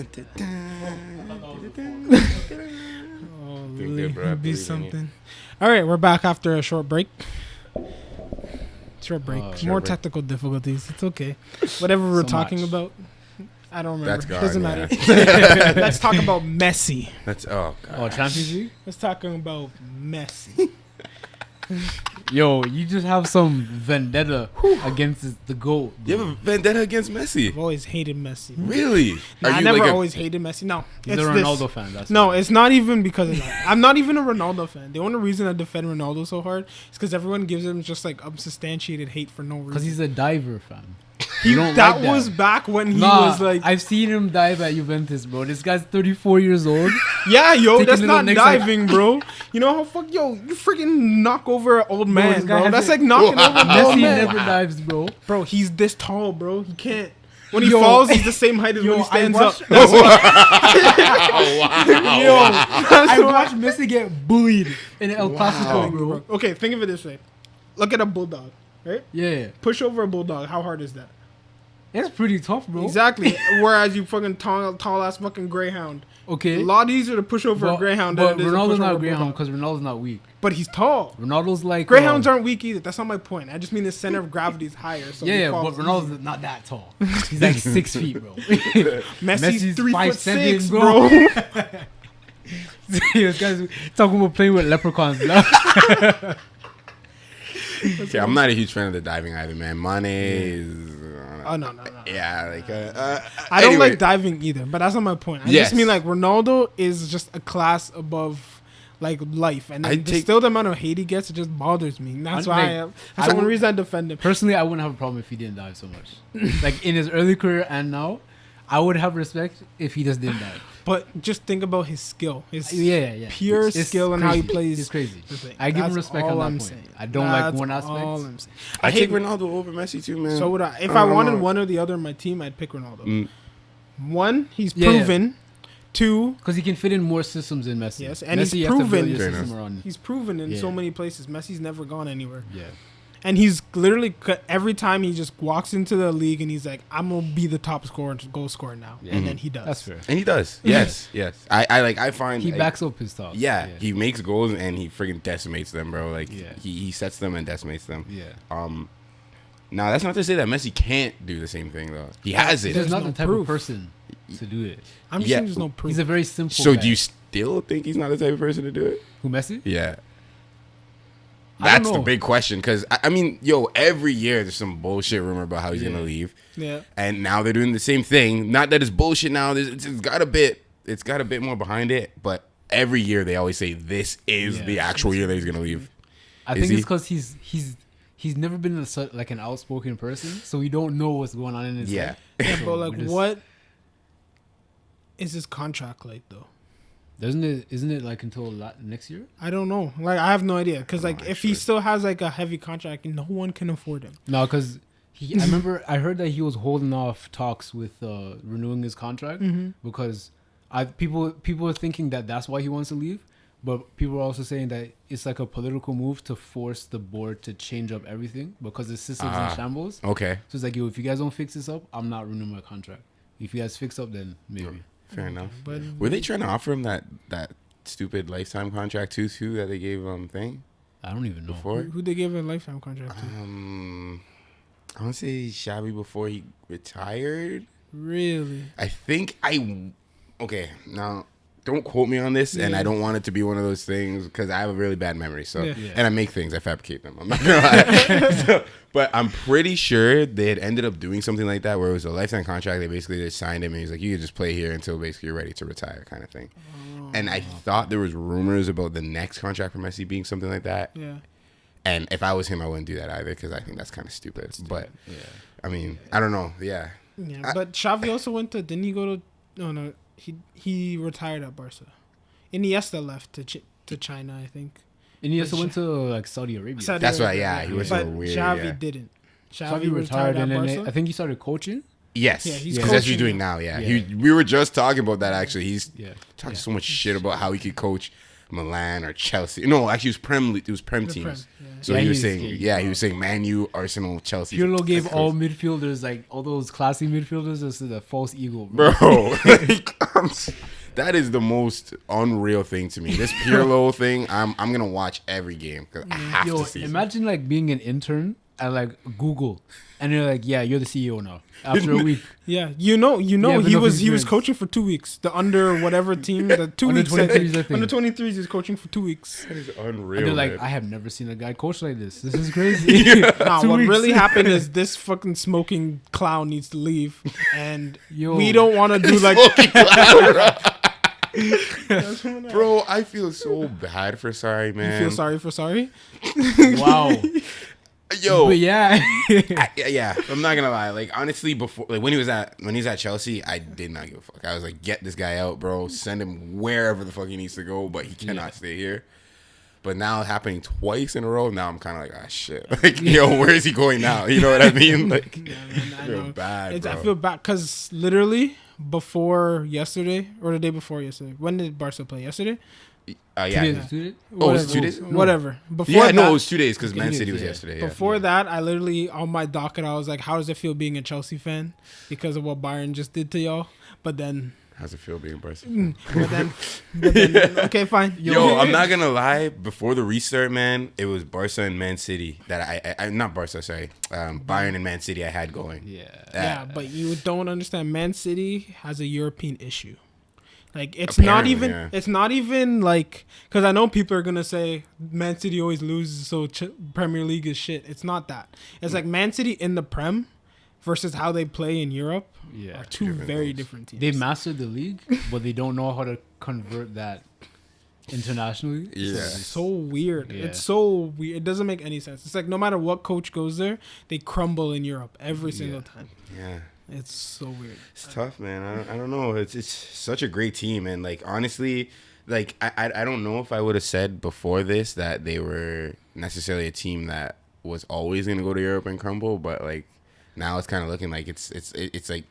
Doing really? good, bro. I It'd be believe in you. something. All right, we're back after a short break. Short break. Short More break. technical difficulties. It's okay. Whatever we're So talking much. about, I don't remember. That's gone, Doesn't yeah. matter. Let's talk about Messi. That's oh god. Oh, Champions League? Let's talk about Messi. Yo, you just have some vendetta against the GOAT. You have a vendetta against Messi? I've always hated Messi. Really? Nah, I never always hated Messi. No, He's a Ronaldo fan. That's no, it's not even because of that. I'm not even a Ronaldo fan. The only reason I defend Ronaldo so hard is because everyone gives him just like unsubstantiated hate for no reason. Because he's a diver fan. That was back when he was like. I've seen him dive at Juventus, bro. This guy's 34 years old. Yeah, yo, Taking that's little not nicks diving, bro. You know how you freaking knock over an old man, this guy bro. has That's a- like knocking over an old Messi man. never dives, bro. Bro, he's this tall, bro. He can't. When he Yo. falls, he's the same height as when he stands up. That's Wow. I watched Messi get bullied in El Clasico, bro. Okay, think of it this way. Look at a bulldog, right? Yeah, Push over a bulldog. How hard is that? it's pretty tough, bro. Exactly. Whereas you fucking tall ass fucking greyhound. Okay, A lot easier to push over a greyhound but than it is to Ronaldo's push over not a a greyhound bulldog. because Ronaldo's not weak. But he's tall. Ronaldo's like Greyhounds aren't weak either. That's not my point. I just mean the center of gravity is higher. So he Yeah, falls but Ronaldo's easier. not that tall. He's like 6 feet, bro. Messi's 3'6", 5'7", bro. This guy's talking about playing with leprechauns. Bro. Okay, I'm not a huge fan of the diving either, man. Mane is. Oh no. Yeah, like. I don't anyway. like diving either, but that's not my point. I Yes. just mean like Ronaldo is just a class above like life, and I then take- still the amount of hate he gets, it just bothers me. And that's I why like- that's the I one would- reason I defend him. Personally, I wouldn't have a problem if he didn't dive so much. Like in his early career and now, I would have respect if he just didn't dive. But just think about his skill, his Yeah. pure It's skill and how he crazy. plays. It's crazy. the thing. I give him That's respect all on that I'm point. saying. I don't like That's one all aspect. I'm saying. I hate take Ronaldo over Messi too, man. So would I. If I I don't wanted know. one or the other on my team, I'd pick Ronaldo. Mm. One, he's Yeah. proven. Two, Because he can fit in more systems than Messi. Yes, and Messi, he's you have to build proven- your Fair system enough. around. he's proven in so Yeah. many places. Messi's never gone anywhere. Yeah. And he's literally every time he just walks into the league and he's like, "I'm gonna be the top scorer, goal scorer now," and then he does. That's fair. And he does. Yes. I find He like, backs up his thoughts. Yeah, he makes goals and he friggin' decimates them, bro. Like Yeah. he sets them and decimates them. Yeah. Now that's not to say that Messi can't do the same thing though. He has it. He's not no the type proof. of person to do it. I'm just Yeah. saying there's no proof. He's a very simple So guy. do you still think he's not the type of person to do it? Who, Messi? Yeah. I don't That's the know. big question because I mean, yo, every year there's some bullshit rumor about how he's gonna leave, yeah. and now they're doing the same thing. Not that it's bullshit now. It's got a bit more behind it, but every year they always say this is Yeah. the actual year that he's gonna leave. I Is think he? it's because he's never been like an outspoken person, so we don't know what's going on in his Yeah. head. Yeah, So but like, we're just- what is his contract like though? Isn't it like until next year? I don't know. Like, I have no idea. Because like, not if he sure. still has like a heavy contract, no one can afford him. No, because I remember I heard that he was holding off talks with renewing his contract because people are thinking that that's why he wants to leave, but people are also saying that it's like a political move to force the board to change up everything because the system's in shambles. Okay, So it's like, yo, if you guys don't fix this up, I'm not renewing my contract. If you guys fix up, then maybe. fair enough. But Were they trying to offer him that stupid lifetime contract too that they gave thing I don't even know. before? who they gave a lifetime contract to? I want to say Xavi before he retired. Really? I think okay, now don't quote me on this, and Yeah. I don't want it to be one of those things because I have a really bad memory. So, Yeah. Yeah. and I make things, I fabricate them. I'm not gonna lie. But I'm pretty sure they had ended up doing something like that where it was a lifetime contract. They basically just signed him, and he's like, "You can just play here until basically you're ready to retire," kind of thing. And I thought there was rumors about the next contract for Messi being something like that. Yeah. And if I was him, I wouldn't do that either because I think that's kind of stupid. But I mean, I don't know. Yeah. Yeah. But Xavi also went to. Didn't he go to? No. He retired at Barca. Iniesta left to China, I think. And he also went to like Saudi Arabia. Saudi That's right. Arabia, Yeah, he was but so weird. Xavi Yeah. didn't. Xavi retired, and at then Barca. I think he started coaching. Yes, Yeah, he's because that's what he's coaching doing now. now. Yeah, Yeah. we were just talking about that actually. He's Yeah. talking so much shit about how he could coach Milan or Chelsea. No, actually, it was Prem The teams. Prem, yeah. So Yeah, he was he's saying, scared. he was saying Man U, Arsenal, Chelsea. Pirlo gave That's all crazy. midfielders, like all those classy midfielders, as the false ego, bro. Bro, like, that is the most unreal thing to me. This Pirlo thing, I'm gonna watch every game because I have Yo, to see. imagine like being an intern at like Google, and they're like, "Yeah, you're the CEO now." After a week, Yeah, Yeah, but he no was experience. coaching for 2 weeks. The under whatever team, the 2 Under weeks. I 23s, I think. think. Under 23s, he's coaching for 2 weeks. That is and unreal. they're like, man. "I have never seen a guy coach like this. This is crazy." Nah, 2 what weeks. really happened is this fucking smoking clown needs to leave, and Yo. we don't want to do like. Bro, I feel so bad for Sorry, You man. feel sorry for sorry? Wow. Yo, But yeah. yeah, I'm not gonna lie. Like honestly, before like when he was at Chelsea, I did not give a fuck. I was like, get this guy out, bro. Send him wherever the fuck he needs to go, but he cannot stay here. But now happening twice in a row, now I'm kind of like, ah, shit. Like, yo, where is he going now? You know what I mean? Like, Yeah, man, I feel bad, bro. I feel bad because literally before yesterday or the day before yesterday, when did Barca play? Yesterday? Yeah. 2 days. 2 days? Oh, it was 2 days? Whatever. Before Yeah, that, no, it was 2 days because Okay, Man it City is, was yeah. yesterday. Yeah. Before that, I literally on my docket, I was like, "How does it feel being a Chelsea fan because of what Bayern just did to y'all?" But then, How's it feel being Barca? but then, okay, fine. Yo, I'm not gonna lie. Before the restart, man, it was Barca and Man City that I not Barca, sorry, Bayern and Man City I had going. Yeah. Yeah, but you don't understand. Man City has a European issue. Like it's not Apparently, even. yeah. It's not even like because I know people are gonna say Man City always loses, so Premier League is shit. It's not that. It's like Man City in the Prem versus how they play in Europe Yeah. are two Different very things. different teams. They mastered the league, but they don't know how to convert that internationally. Yeah. It's so weird. Yeah. It's so weird. It doesn't make any sense. It's like no matter what coach goes there, they crumble in Europe every single time. Yeah. It's so weird. It's tough, man. I don't know. It's such a great team, and like honestly, like I don't know if I would have said before this that they were necessarily a team that was always gonna go to Europe and crumble, but like now it's kind of looking like it's like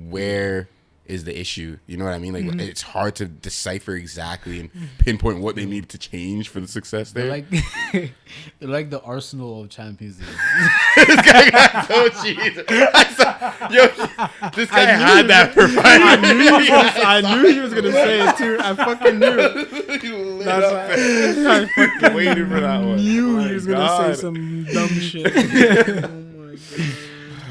where is the issue? You know what I mean? Like it's hard to decipher exactly and pinpoint what they need to change for the success there. They're like, they're like the Arsenal of Champions League. Oh Jesus! This guy had that for 5 I knew he was gonna say it too. I fucking knew. That's why I fucking waiting for that one. knew Oh he my was gonna God. say some dumb shit. Oh my god.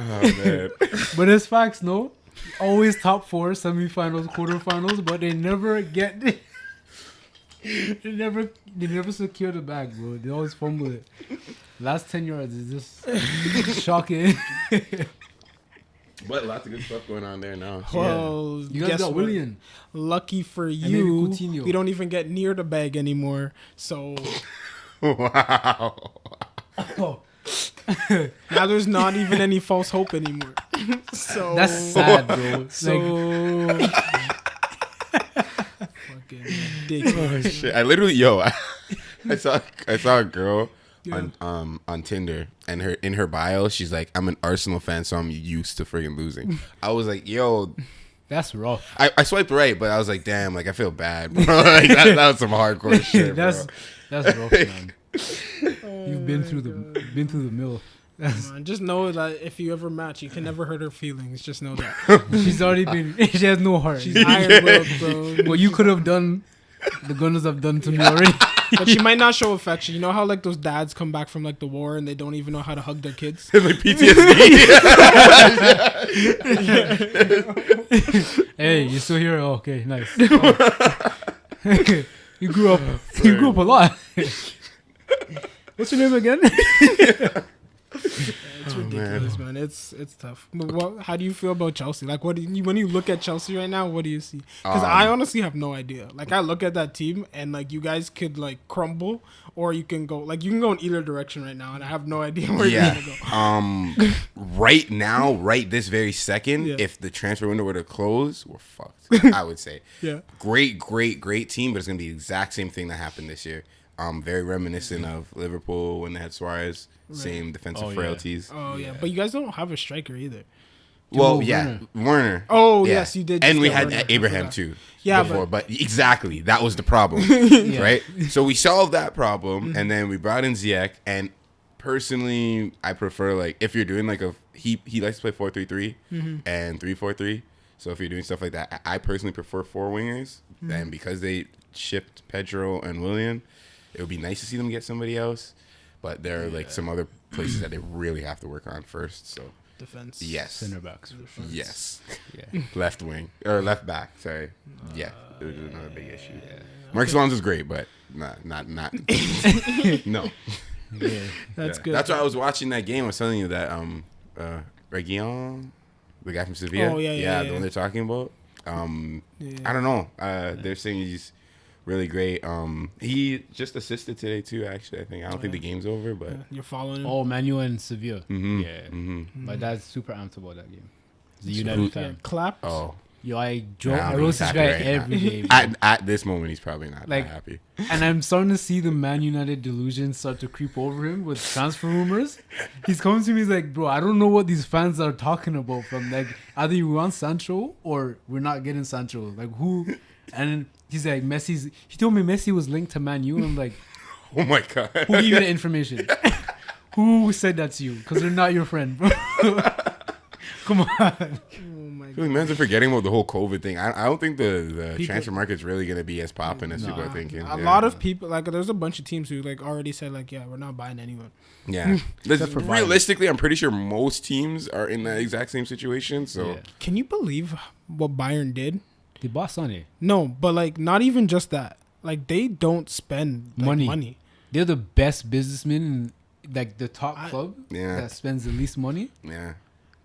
Oh man. But it's facts, no? Always top 4, semifinals, quarterfinals, but they never get they never secure the bag, bro. They always fumble it. Last 10 yards is just shocking. But lots of good stuff going on there now. Well, You guys guess got what? William. Lucky for maybe you, Coutinho. we don't even get near the bag anymore. So Wow. Oh, now there's not even any false hope anymore. So that's sad, bro. So fucking ridiculous. Shit. I literally, I saw a girl on Tinder, and in her bio, she's like, "I'm an Arsenal fan, so I'm used to freaking losing." I was like, "Yo." That's rough. I swiped right, but I was like, "Damn, like I feel bad, bro." Like that was some hardcore shit, bro. That's rough, man. You've been through the mill. Just know that if you ever match, you can never hurt her feelings. Just know that. She's already been. She has no heart. She's iron-willed, bro. What you could have done, the Gunners have done to me already. But she might not show affection. You know how like those dads come back from like the war and they don't even know how to hug their kids? Like PTSD. Hey, you still here? Oh, okay, nice. You grew up. You grew up a lot. What's your name again? It's ridiculous, man. It's tough. But how do you feel about Chelsea? Like, when you look at Chelsea right now, what do you see? Because I honestly have no idea. Like, I look at that team and like you guys could like crumble, or you can go in either direction right now, and I have no idea where you're gonna go. Right now, right this very second, Yeah. if the transfer window were to close, we're fucked. I would say. Yeah. Great team, but it's gonna be the exact same thing that happened this year. Very reminiscent of Liverpool when they had Suarez. Same defensive frailties. Oh yeah, but you guys don't have a striker either. Well, Werner. yeah, Werner. Oh Yeah. yes, you did. And just we get had Werner. I Abraham forgot. too. Yeah, before, but exactly that was the problem, right? So we solved that problem, and then we brought in Ziyech. And personally, I prefer like if you're doing like he likes to play 4-3-3 and 3-4-3. So if you're doing stuff like that, I personally prefer 4 wingers. And because they shipped Pedro and William, it would be nice to see them get somebody else. But there are like some other places that they really have to work on first. So Defense. yes, Center backs. For sure. yes, Yeah. left wing or left back. Sorry, yeah, it was another big issue. Marcus Alonso's great, but not no. Yeah. That's Yeah. good. That's why I was watching that game. I was telling you that Reguilon, the guy from Sevilla. Oh, yeah. The one they're talking about. I don't know. They're saying he's really great. He just assisted today too. Actually, I think I don't think the game's over, but You're following him. Oh, Manu and Sevilla. Mhm, Yeah. mhm. My dad's super amped about that game. He's a So United who- fan. Clap. Oh, Yo, I Nah, roast he's this guy happy right every now. game. at this moment, he's probably not Like- that happy. And I'm starting to see the Man United delusion start to creep over him with transfer rumors. He's coming to me, he's like, bro, I don't know what these fans are talking about. From like, either you want Sancho or we're not getting Sancho. Like, who? And he's like, he told me Messi was linked to Man U. And I'm like, Oh my god. who gave you the information? Who said that to you? Because they're not your friend, bro. Come on. Oh my god. Imagine forgetting about the whole COVID thing. I don't think the People- transfer market's really gonna be as popping as people are Nah. thinking. A Yeah. lot of people, like, there's a bunch of teams who like already said like, yeah, we're not buying anyone. Yeah. Except for Bayern. Realistically, I'm pretty sure most teams are in that exact same situation. So Yeah. Can you believe what Bayern did? The boss Sonny. No, but like not even just that. Like they don't spend like, money. They're the best businessmen in like the top club Yeah. that spends the least money. yeah.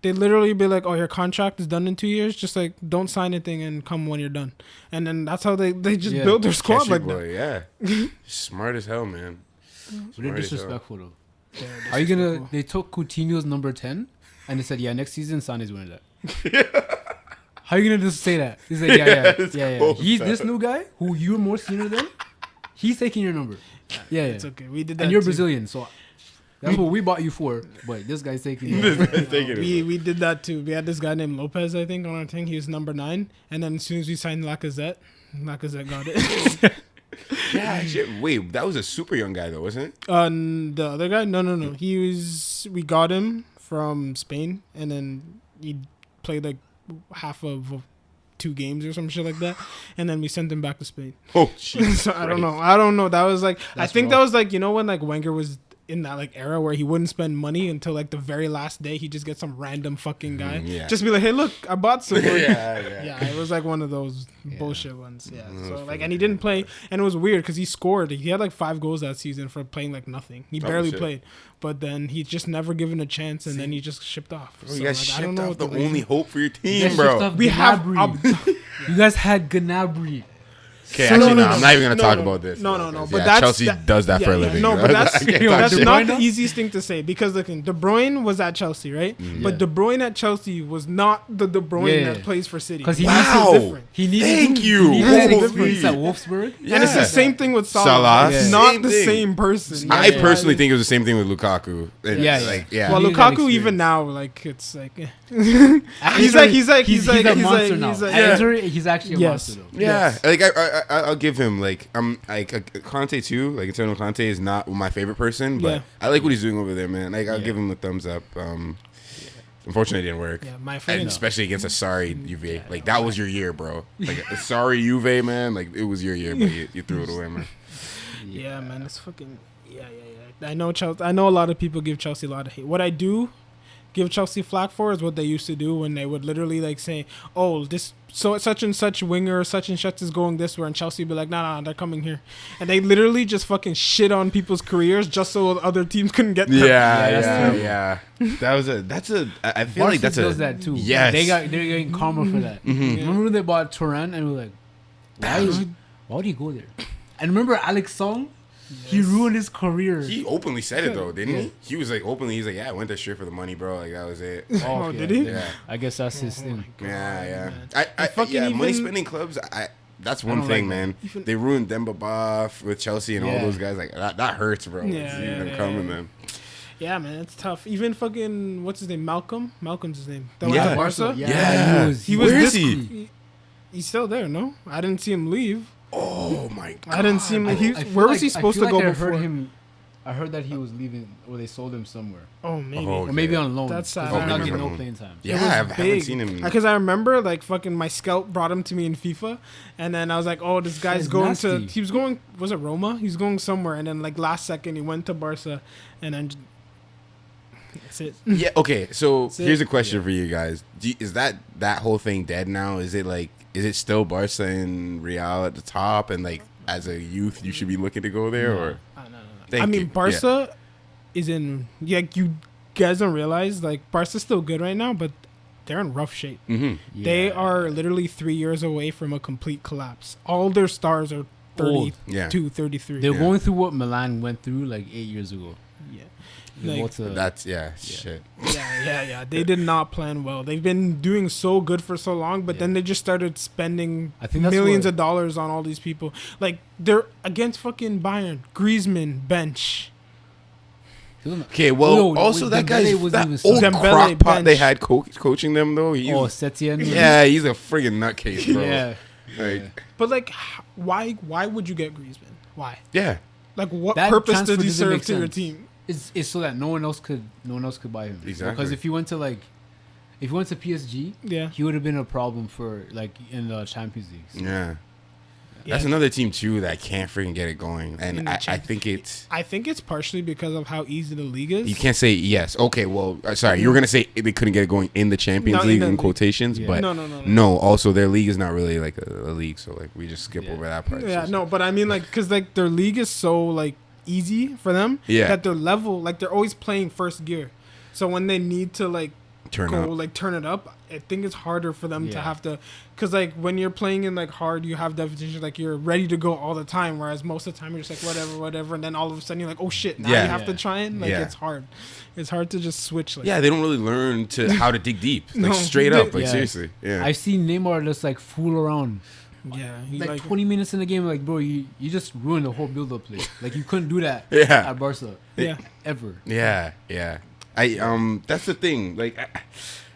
They literally be like, "Oh, your contract is done in 2 years. Just like don't sign anything and come when you're done." And then that's how they just Yeah. build their squad Catch your like boy, that. yeah. Smart as hell, man. But they're Smart as hell. disrespectful though. Yeah, Are you gonna? disrespectful. They took Coutinho's number 10, and they said, "Yeah, next season Sané's winning that." How are you gonna just say that? He's like, "Yeah. cold, He's man. this new guy who you're more senior than. He's taking your number. Yeah. It's okay. We did that. And you're too. Brazilian, so that's what we bought you for. But this guy's taking your number. We did that too. We had this guy named Lopez, I think, on our thing. He was number 9, and then as soon as we signed Lacazette got it. Yeah, shit. Wait, that was a super young guy though, wasn't it? The other guy, no. We got him from Spain, and then he played like half of 2 games or some shit like that, and then we sent him back to Spain. Oh, Jesus So I don't know. That was like I That's think rough. that was like, you know, when like Wenger was in that like era where he wouldn't spend money until like the very last day. He just get some random fucking guy, yeah. just be like, hey, look, I bought some. yeah. Yeah, it was like one of those bullshit ones. Yeah, That so was like, pretty and he didn't play, and it was weird because he scored. He had like 5 goals that season for playing like nothing. He Oh, barely shit. played, but then he just never given a chance, and then he just shipped off. Bro, you guys like, I don't shipped know off what the only hope for your You team, guys bro. shipped off we have. Gnabry. You guys had Gnabry. Okay, So- actually, no, no, I'm not even gonna no, talk no, about this. No, bro, no. 'cause, But yeah, that's Chelsea does that for a living. No, bro. but that's I can't Yo, talk that's shit. not Bruyne? the easiest thing to say because look, De Bruyne was at Chelsea, right? But Yeah. De Bruyne at Chelsea was not the De Bruyne Yeah. that plays for City. 'Cause he Wow. He's different. He needed. Thank you. He needed Holy. experience at Wolfsburg. Yeah. And it's the same thing with Salah. Salah, It's yeah. not same the thing. same person. I Yeah. personally think it was the same thing with Lukaku. Yeah, Like, yeah. Well, He needed that Lukaku even experience. now, like it's like He's a monster now. he's like, At Inter, he's actually a Yes. monster though. Yeah, Yes. like I'll give him like Conte too. Like Antonio Conte is not my favorite person, but Yeah. I like what he's doing over there, man. Like I'll Yeah. give him a thumbs up. Unfortunately, it didn't work. Yeah, my And friend. especially against a sorry Juve. Like that was your year, bro. Like a sorry Juve, man. Like it was your year, but you threw it away, man. Yeah, man, it's fucking yeah. I know Chelsea. I know a lot of people give Chelsea a lot of hate. What I do give Chelsea flack for is what they used to do when they would literally like say, "Oh, this such and such winger, such and such is going this way," and Chelsea be like, "Nah, they're coming here," and they literally just fucking shit on people's careers just so other teams couldn't get them. Yeah. That was I feel like that's does that too. Yes. They're getting karma for that. Remember when they bought Turan and we were like, why would he go there? And remember Alex Song? He ruined his career. He openly said it though, didn't Yeah. he? He was like openly. He's like, "Yeah, I went there straight for the money, bro. Like that was it." Oh, did he? Yeah. I guess that's his thing. Yeah. man. Fucking Money even- spending clubs. That's I one don't thing, like man. Even- They ruined Demba Ba with Chelsea and all Yeah. those guys. Like that hurts, bro. Yeah, Seeing them yeah, coming, yeah. man. Yeah, man, it's tough. Even fucking what's his name? Malcolm's his name. That Yeah. went to Barca. Yeah. He was Where is this- he? He's still there, no? I didn't see him leave. Oh my god. I didn't see him. I Where was he supposed to go I before? I heard that he was leaving, or they sold him somewhere, Oh, maybe. Oh, or maybe on loan. That's 'cause sad. He's I not remember getting no him. playing time. Yeah, It was I haven't big. seen him. Because I remember, like, fucking my scout brought him to me in FIFA, and then I was like, oh, this guy's That's going to. nasty. He was going. Was it Roma? He was going somewhere, and then like last second he went to Barca, and then That's it. Yeah. Okay. So That's here's it. a question for you guys: is that whole thing dead now? Is it still Barca and Real at the top, and like as a youth you should be looking to go there? Or No. Thank I mean, you. Barca is in. Yeah, you guys don't realize like Barca's still good right now, but they're in rough shape. Mm-hmm. They are literally 3 years away from a complete collapse. All their stars are 32, Yeah. 33. They're going through what Milan went through like 8 years ago. Yeah. They're Like, about to- That's shit. yeah. They did not plan well. They've been doing so good for so long, but then they just started spending I think that's millions what- of dollars on all these people. Like, they're against fucking Bayern. Griezmann, bench. Okay, well, No, also that Dembele guy's wasn't that even old starting. Dembele crockpot they bench. had coaching them though. Oh, Setien. Yeah, he's a friggin' nutcase, bro. Yeah. Like, But, like, why would you get Griezmann? Why? yeah. Like, what That purpose transfer does he doesn't serve make to your sense. team? It's so that no one else could buy him. Exactly. Because if he went to PSG, Yeah. he would have been a problem for like in the Champions League. So. Yeah. That's Yeah. another team too that can't freaking get it going, In and the I Champions- think it's partially because of how easy the league is. you can't say yes. Okay, well, sorry, you were gonna say they couldn't get it going in the Champions Not in League the in league. quotations, Yeah. but No. Also, their league is not really like a league, so like we just skip Yeah. over that part. Yeah, So- no, but I mean, like, because like their league is so like easy for them. Yeah. That their level, like, they're always playing first gear. So when they need to like turn up. turn it up, I think it's harder for them to Yeah. have to, because like when you're playing in like hard, you have definition, like you're ready to go all the time. Whereas most of the time you're just like whatever, and then all of a sudden you're like, oh shit, now Yeah. you have to Yeah. try it. Like Yeah. it's hard. It's hard to just switch. Like, Yeah, they don't really learn to how to dig deep, like No. straight up, like Yeah. seriously. Yeah, I've seen Neymar just like fool around. yeah, he, Like, like 20 minutes in the game, like bro, you just ruined the whole build-up play. Like you couldn't do that Yeah. at Barca yeah. ever. yeah. That's the thing. Like,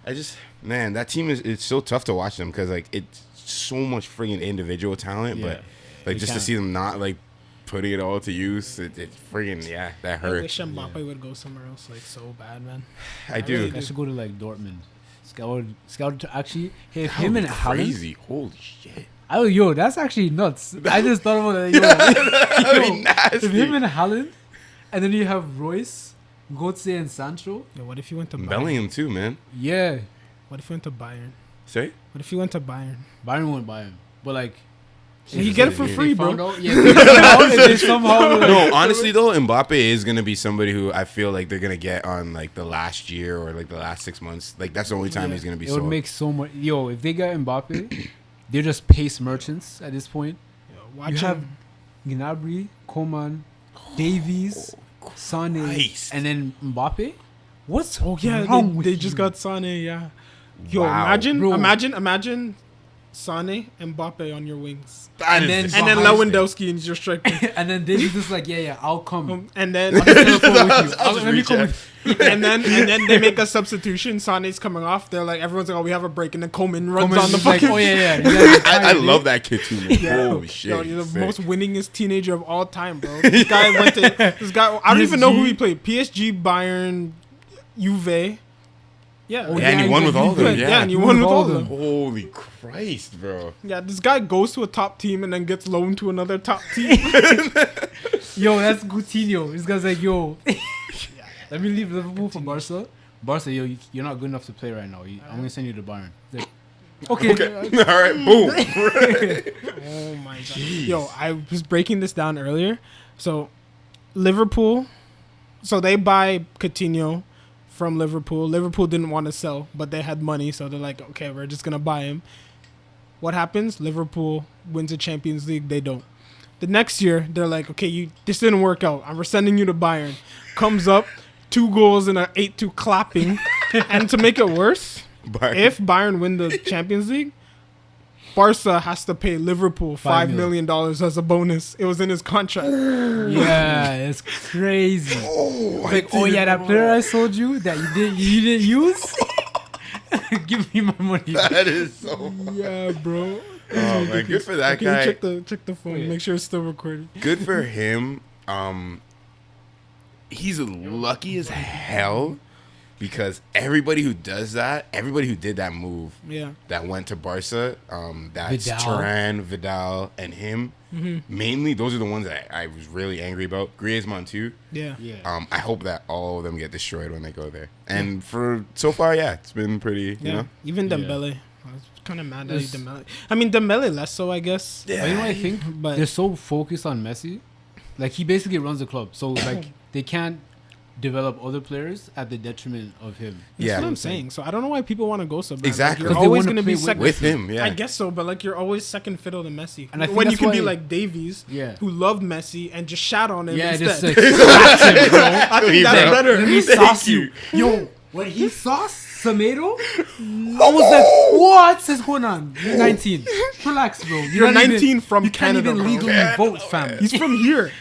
I just, man, that team it's so tough to watch them because like it's so much freaking individual talent, Yeah. but like They just to can. see them not like putting it all to use, it freaking that I hurt. wish Mbappe would go somewhere else, like so bad, man. I do. I should go to like Dortmund. Scout to actually That him would and be Haaland. crazy. Holy shit. Oh, yo, that's actually nuts. I just thought about that. Yo, That'd be if nasty. him and Haaland, and then you have Royce, Götze, and Sancho. Yeah, what if you went to Bayern? Bellingham too, man. Yeah, What if you went to Bayern? Sorry? What if you went to Bayern? Byron wouldn't buy him, but like You get it for They free, found bro. out, yeah, they somehow No, honestly though, Mbappe is gonna be somebody who I feel like they're gonna get on like the last year or like the last 6 months. Like that's the only time Yeah. he's gonna be it would sold. make so much. Yo, if they got Mbappe, they're just pace merchants at this point. Watch You have him. Gnabry, Coman, Davies, Sane, Christ. and then Mbappe. What's Yeah, wrong with they just you? got Sane. Yeah. Yo, Wow. imagine, Bro. imagine Sane and Mbappe on your wings, That And is then- and then Behind Lewandowski in your striker, And then Davies just like, yeah, I'll come. and then I'll just teleport with you. I'll I'll- just let me reach come out. with and then they make a substitution. Sane's coming off. They're like, everyone's like, oh, we have a break, and then Coleman runs Coman's on the just like, fucking. oh yeah. You I love that kid too, man. Yeah. Holy shit. Yo, you're the sick. most winningest teenager of all time, bro. This guy went to this guy. I don't even know who he played. PSG, Bayern, Juve. Yeah, Oh, Yeah, and he won with all of them. yeah, Yeah, and you won with all of them. Holy Christ, bro. Yeah, this guy goes to a top team and then gets loaned to another top team. Yo, that's Coutinho. This guy's like, yo, let me leave Liverpool for Barca. Barca, yo, you're not good enough to play right now. I'm gonna send you to Bayern. He's like, okay. Okay. All right, boom. Oh my god. Yo, I was breaking this down earlier. So Liverpool, so they buy Coutinho from Liverpool. Liverpool didn't want to sell, but they had money, so they're like, okay, we're just gonna buy him. What happens? Liverpool wins the Champions League. They don't. The next year, they're like, okay, this didn't work out. We're sending you to Bayern. Comes up, 2 goals and an 8-2 clapping. And to make it worse, if Bayern win the Champions League, Barca has to pay Liverpool $5 million as a bonus. It was in his contract. Yeah, it's crazy. It's like, oh yeah, that player I sold you that you didn't use. Give me my money. That is so. Yeah, bro. Oh man, good for that Can guy. you check the phone? Yeah. Make sure it's still recording. Good for him. He's lucky as hell because everybody who does that, everybody who did that move, Yeah. that went to Barca, that's Vidal. Turan, Vidal, and him. Mainly, those are the ones that I was really angry about. Griezmann too. Yeah. Yeah. I hope that all of them get destroyed when they go there. And for so far, yeah, it's been pretty. You know, Even Yeah. Dembele. I was kind of mad at There's- Dembele. I mean, Dembele less so, I guess. But you know what I think? But They're so focused on Messi. Like, he basically runs the club. So, like, they can't develop other players at the detriment of him. that's Yeah. what I'm saying. So I don't know why people want to go so bad. Exactly. Like, 'Cause you're they always wanna going to be play second. with him, yeah. I guess so, but like you're always second fiddle to Messi. And I think when you that's can be why- like Davies, Yeah. who loved Messi and just shat on him Yeah, instead. just like slaps him, bro. I think Leave that's that. better. Let me Thank sauce you. you. Yo, when he sauced Semedo, I was like, what is going on? You're 19. Relax, bro. You're not 19 from you Canada, can't even bro. legally vote, fam. He's from here.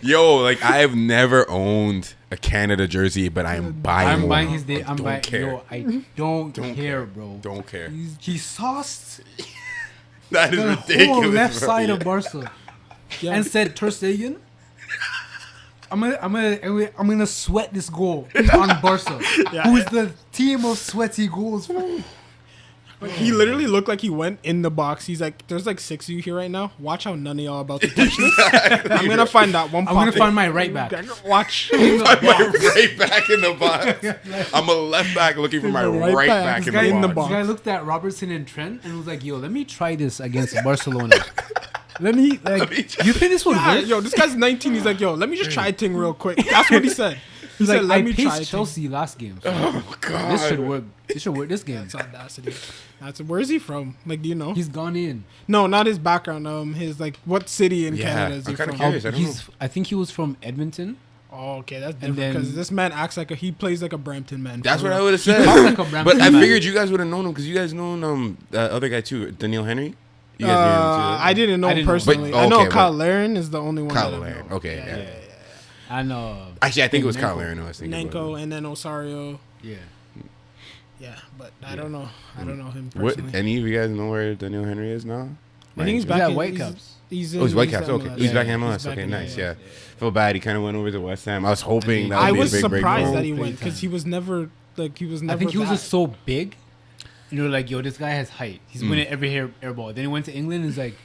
yo, like I have never owned a Canada jersey, but I am buying I'm one. buying his day. I I'm don't buying. care. Yo, I don't, Don't care, bro. Don't care. He sauced That is the ridiculous. whole left bro. side Yeah. of Barca Yeah. and said, Ter Stegen, I'm gonna sweat this goal on Barca, who is the team of sweaty goals. He literally looked like he went in the box. He's like, "There's like 6 of you here right now. Watch how none of y'all about to touch this. I'm gonna find that one. I'm gonna pocket. find my right back. Watch. I'm right back in the box. I'm a left back looking for my Right right back. back This in guy the in the box. box. This guy looked at Robertson and Trent and was like, "Yo, let me try this against Barcelona. Let me like. You think this would Yeah, work?" yo, this guy's 19. He's like, "Yo, let me just try a thing real quick." That's what he said. He He's said, like, "Let I me try a paced thing." Chelsea last game. So Oh God. this should work. This should work this game. That's audacity. Where is he from? Like, do you know? He's gone in. No, not his background. His like, what city in Yeah, Canada is he I'm kinda from? curious. I don't know. I think he was from Edmonton. Oh, okay, that's And different then- because this man acts like he plays like a Brampton man. That's for what I real. would have said. talks like a Brampton But I man. figured you guys would have known him because you guys known that other guy too, Daniel Henry. You guys knew him too. I didn't know I him didn't know. personally. But- I know okay, Kyle but- Larin is the only one. Kyle that I Larin. know. Okay, yeah. And Actually, I think it was Kyle Nanko. Larin. I was thinking Nanko about. and then Osario. yeah. Yeah, but I don't know. I don't know him What? personally. Any of you guys know where Daniel Henry is now? I think he's He's back at in Whitecaps. He's in, Oh, he's White he's Caps. at Okay, MLS. he's back in He's MLS. back Okay, in nice. MLS. Yeah, feel bad. He kind of went over to West Ham. I was hoping that I would be a was big break. surprised for that him. he went Playtime. because he was never like he was never. I think he was that. just so big. And you're like, yo, this guy has height. He's Mm. winning every air ball. Then he went to England and he's like,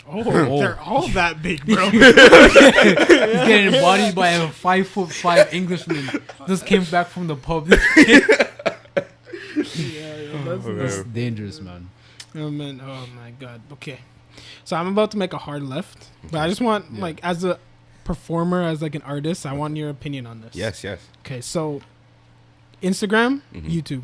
Oh, they're all that big, bro. he's getting embodied by a 5'5" Englishman. Just came back from the pub. That's dangerous, man. Oh man, oh my god. Okay, so I'm about to make a hard left, but I just want like as a performer, as like an artist, I want your opinion on this. Yes, yes. Okay, so Instagram, Mhm. YouTube,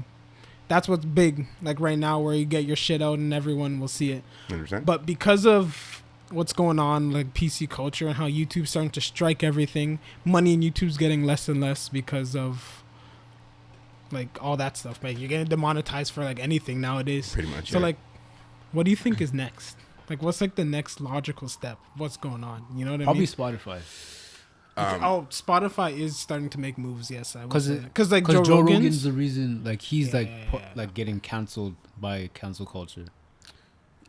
that's what's big. Like right now, where you get your shit out and everyone will see it. 100%. But because of what's going on, like PC culture and how YouTube's starting to strike everything, money in YouTube's getting less and less because of like all that stuff. Like you're getting demonetized for like anything nowadays. Pretty much. So yeah. like, what do you think is next? Like, what's like the next logical step? What's going on? You know what I Probably mean? Spotify. Spotify is starting to make moves. Yes, I would Because say. Because like Joe Joe Rogan's. Rogan's the reason, like, he's Yeah. like getting canceled by cancel culture.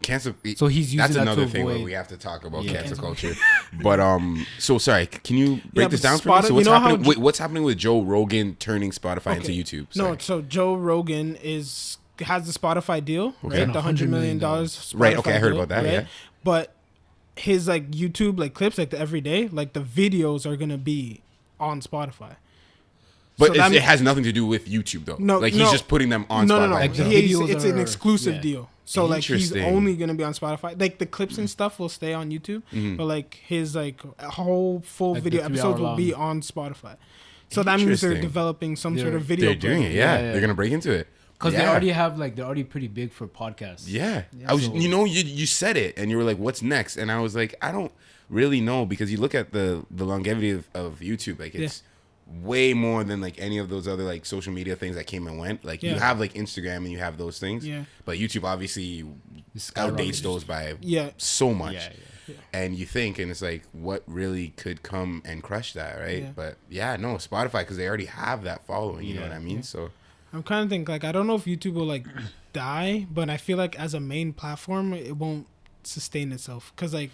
cancel. So he's using That's that another to thing where avoid. we have to talk about Yeah. cancel culture. But so sorry. Can you break Yeah, this but down for me? So you what's know how happening? Jo- Wait, what's happening with Joe Rogan turning Spotify into Okay. YouTube? No, Sorry. so Joe Rogan has the Spotify deal, Okay. right? The $100 million. Right, okay, I heard about that, yeah. But his like YouTube like clips, like the everyday, like the videos are gonna be on Spotify. But So that it has nothing to do with YouTube though. No, like no. he's just putting them on No, Spotify. no, no. Like the It's videos an are- exclusive yeah. deal. So like he's Interesting. only gonna be on Spotify. Like the clips and stuff will stay on YouTube, but like his like whole full Like the video 3 hour episodes will be long. on Spotify. So that means they're Interesting. developing some sort They're- of video. They're doing brand. it. Yeah. Yeah. They're gonna break into it. Because Yeah. they already have, like, they're already pretty big for podcasts. Yeah. Yeah. I was. So- You said it, and you were like, "What's next?" And I was like, "I don't really know," because you look at the longevity of YouTube, like it's way more than like any of those other like social media things that came and went. Like you Yeah. have like Instagram and you have those things, Yeah. but YouTube obviously It's outdates skyrocketed. those by Yeah. so much. Yeah. And you think, and it's like, what really could come and crush that, right? Yeah. But yeah, no, Spotify, because they already have that following. You know Yeah. what I mean? So I'm kind of think like I don't know if YouTube will like die, but I feel like as a main platform, it won't sustain itself because like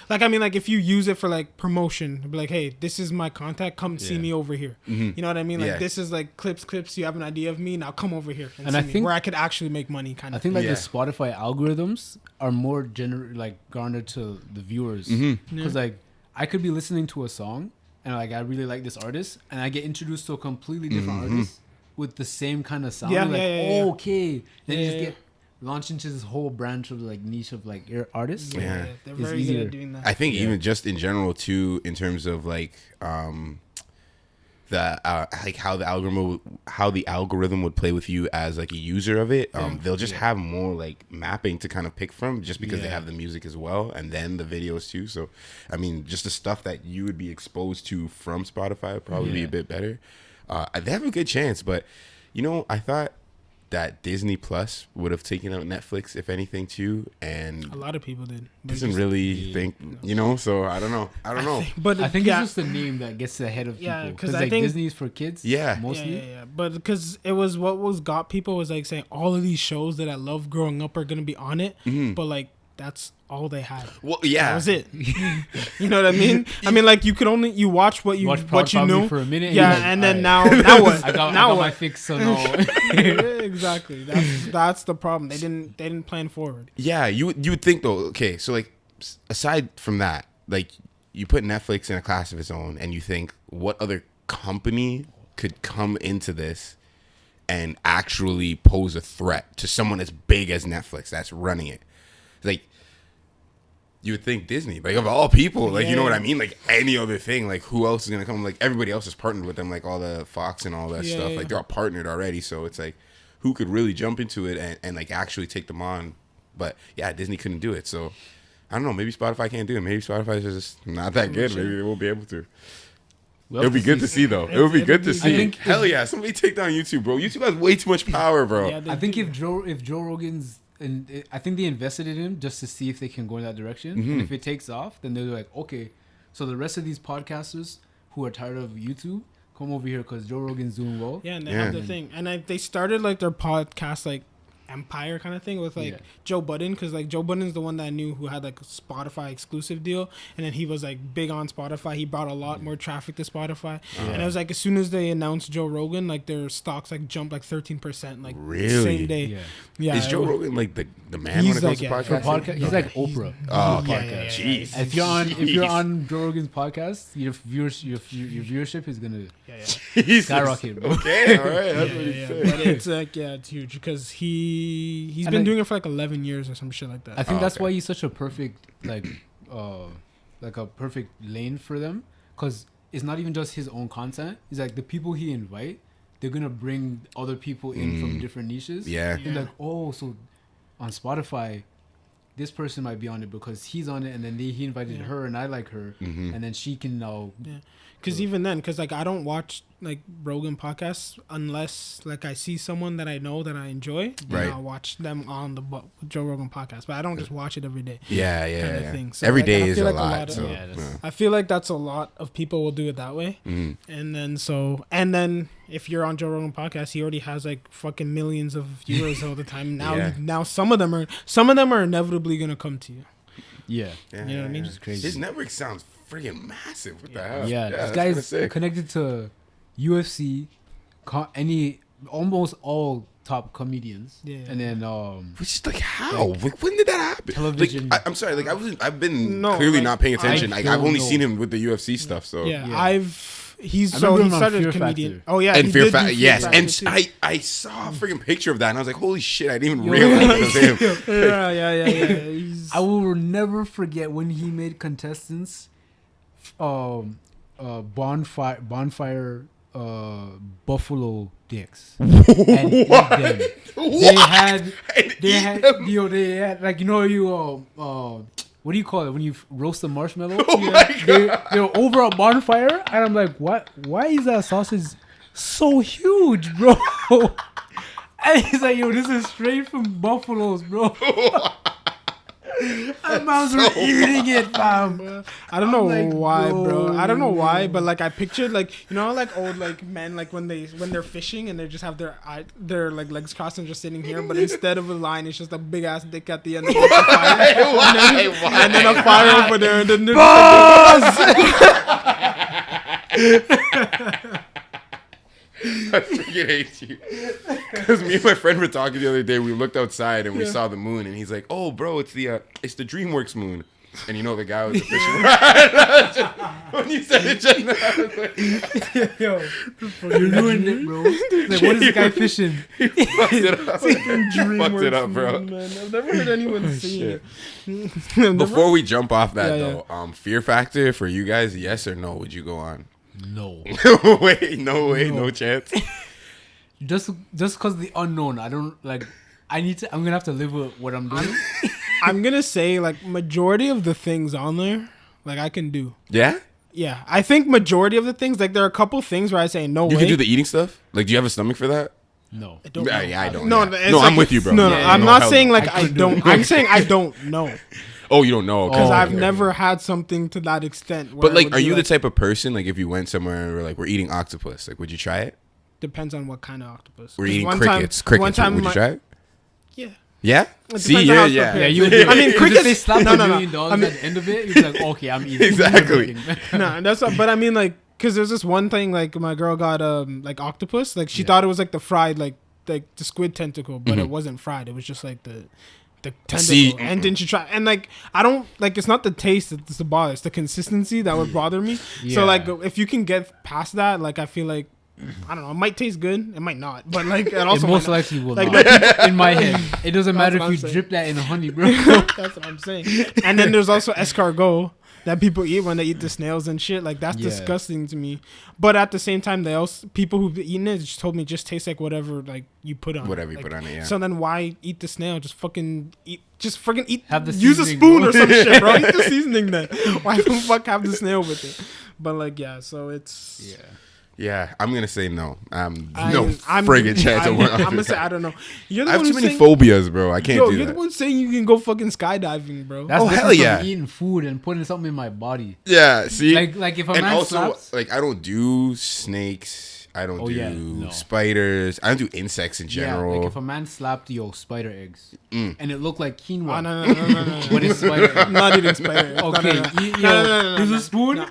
I mean, like if you use it for like promotion, be like, hey, this is my contact. Come see me over here. You know what I mean? Like this is like clips. You have an idea of me. Now come over here and see I think where I could actually make money. Kind of. I think like the Spotify algorithms are more garnered to the viewers because like I could be listening to a song and like I really like this artist and I get introduced to a completely different artist with the same kind of sound. Okay, then you just get launched into this whole branch of like niche of like artists. They're very good at doing that. I think even just in general too, in terms of like like how the algorithm would play with you as like a user of it. They'll just have more like mapping to kind of pick from, just because they have the music as well and then the videos too. So I mean, just the stuff that you would be exposed to from Spotify would probably be a bit better. They have a good chance, but you know, I thought that Disney Plus would have taken out Netflix, if anything, too, and a lot of people did. Doesn't really think, you know. So I don't know. I think it's just the name that gets ahead of people. Because like Disney's for kids. Mostly. Yeah. But because it was what got people was like saying all of these shows that I love growing up are gonna be on it, but like that's all they had. Well, yeah, that was it. You know what I mean? I mean, like you watch what you knew for a minute. And then now what? I got my fix. So no. Exactly. That's the problem. They didn't plan forward. Yeah, you would think though. Okay, so like aside from that, like you put Netflix in a class of its own, and you think what other company could come into this and actually pose a threat to someone as big as Netflix that's running it? Like, you would think Disney, like of all people, like you know what I mean, like any other thing, like who else is gonna come? Like everybody else is partnered with them, like all the Fox and all that stuff. Like they're all partnered already, so it's like who could really jump into it and like actually take them on? But yeah, Disney couldn't do it, so I don't know. Maybe Spotify can't do it. Maybe Spotify is just not that good. Maybe they won't be able to. It would be good to see though. It would be good to see. Hell yeah, somebody take down YouTube, bro. YouTube has way too much power, bro. I think if Joe Rogan's, and I think they invested in him just to see if they can go in that direction. And if it takes off, then they're like, okay, so the rest of these podcasters who are tired of YouTube, come over here because Joe Rogan's doing well. Yeah, and they have the thing. And they started like their podcast like empire kind of thing with like Joe Budden, because like Joe Budden's the one that I knew who had like a Spotify exclusive deal, and then he was like big on Spotify. He brought a lot more traffic to Spotify, and it was like as soon as they announced Joe Rogan, like their stocks like jumped like 13%, like same day. Yeah. Is Joe Rogan like the man when it comes to podcasting? He's like Oprah. Jeez. If you're on Joe Rogan's podcast, your viewership is gonna skyrocket. Bro. Okay, all right, that's what he's saying. But it's like it's huge because he's been doing it for like 11 years or some shit like that. I think that's why he's such a perfect like a perfect lane for them, because it's not even just his own content. It's like the people he invite, they're gonna bring other people in from different niches. And like, oh, so on Spotify, this person might be on it because he's on it, and then he invited her, and I like her, and then she can know. Because even then, because like I don't watch like Rogan podcasts unless like I see someone that I know that I enjoy, then I'll watch them on the Joe Rogan podcast. But I don't just watch it every day. Yeah. Thing. So every like, day is a like lot. I feel like that's a lot of people will do it that way. And then if you're on Joe Rogan podcast, he already has like fucking millions of viewers all the time. Now some of them are inevitably gonna come to you. You know what I mean? It's crazy. His network sounds freaking massive. What the hell? This guy's connected to UFC, almost all top comedians. And then which is like how? Like, when did that happen? Television. Like, I'm sorry. Like I've been clearly not paying attention. Like I've only seen him with the UFC stuff. So he started a comedian. Factor. Oh yeah, and Fear Factor. Yes, and I saw a freaking picture of that, and I was like, holy shit! I didn't even realize it was him. Yeah. I will never forget when he made contestants bonfire buffalo dicks. And they had like, you know, what do you call it when you roast a marshmallow? They were over a bonfire, and I'm like, what? Why is that sausage so huge, bro? And he's like, yo, this is straight from buffaloes, bro. Our moms were eating it, fam. I don't know like, why, bro. I don't know why, bro. but like I pictured like like old like men like when they're fishing and they just have their like legs crossed and just sitting here, but instead of a line, it's just a big ass dick at the end of the fire, and then a fire over there, and then there's I freaking hate you. Because me and my friend were talking the other day. We looked outside and we saw the moon, and he's like, "Oh, bro, it's the DreamWorks moon." And the guy was a fishing rod. When you said it just now, I was like, Yo, you ruined it, bro. Like, what is the guy fishing? he fucked it up. DreamWorks Fucked it up, bro. moon, man. I've never heard anyone say it. Before we jump off that, Yeah, though, Fear Factor for you guys, yes or no? Would you go on? No. Wait, no way, no chance. Just because the unknown, I don't like. I'm gonna have to live with what I'm doing. I'm gonna say like majority of the things on there, like I can do. Yeah? Yeah, I think majority of the things, like there are a couple things where I say no way. You can do the eating stuff? Like, do you have a stomach for that? No. I don't know. I don't. No, yeah. it's No, like- I'm with you, bro. No, Yeah, I'm no, not hell saying no. like I I couldn't do don't. it. I'm saying I don't know Oh, you don't know? because Okay, I've okay, never okay. had something to that extent. Where But it like, would are be you the like- type of person like if you went somewhere and we're eating octopus, like would you try it? Depends on what kind of octopus. We're 'Cause eating one crickets. time- one time would you my- try it? Yeah. Yeah. It See, depends on how it's yeah. prepared. Yeah, you would do I mean, it. crickets. If they slapped no, $1 no, no. million I mean, at the end of it, you'd be like, okay, I'm eating. Exactly. no, that's what, but I mean like because there's this one thing like my girl got like octopus, like she thought it was like the fried like the squid tentacle, but it wasn't fried. It was just like the tentacle. See- And then she tried, and like I don't like it's not the taste that's the bother, it's the consistency that would bother me. Yeah. So like if you can get past that, like I feel like I don't know, it might taste good, it might not, but like it also It most might likely will like, not. In my head, it doesn't That's matter what if you I'm saying. drip that in honey, bro. not. That's what I'm saying. And then there's also escargot that people eat when they eat the snails and shit. Like that's Yeah. disgusting to me. But at the same time, people who've eaten it just told me just tastes like whatever like you put on. Whatever you Like, put on it, yeah. So then why eat the snail? Just fucking eat. Just freaking eat. Have the use a seasoning, spoon bro. or some shit, bro. Eat the seasoning then. Why the fuck have the snail with it? But like yeah, so it's. Yeah. Yeah, I'm gonna say no. No I'm friggin' chance. I'm gonna say I don't know. You're the I have one too who's many saying, phobias, bro. I can't Yo, do you're that. the one saying you can go fucking skydiving, bro. That's Oh, different hell from yeah. eating food and putting something in my body. Yeah, see, Like if a and man also slaps, like I don't do snakes. I don't Oh, do yeah, no. spiders. I don't do insects in general. yeah, like if a man slapped your spider eggs and it looked like quinoa. Oh, no. What is spider egg? I'm not eating spider. Okay, No. use a spoon.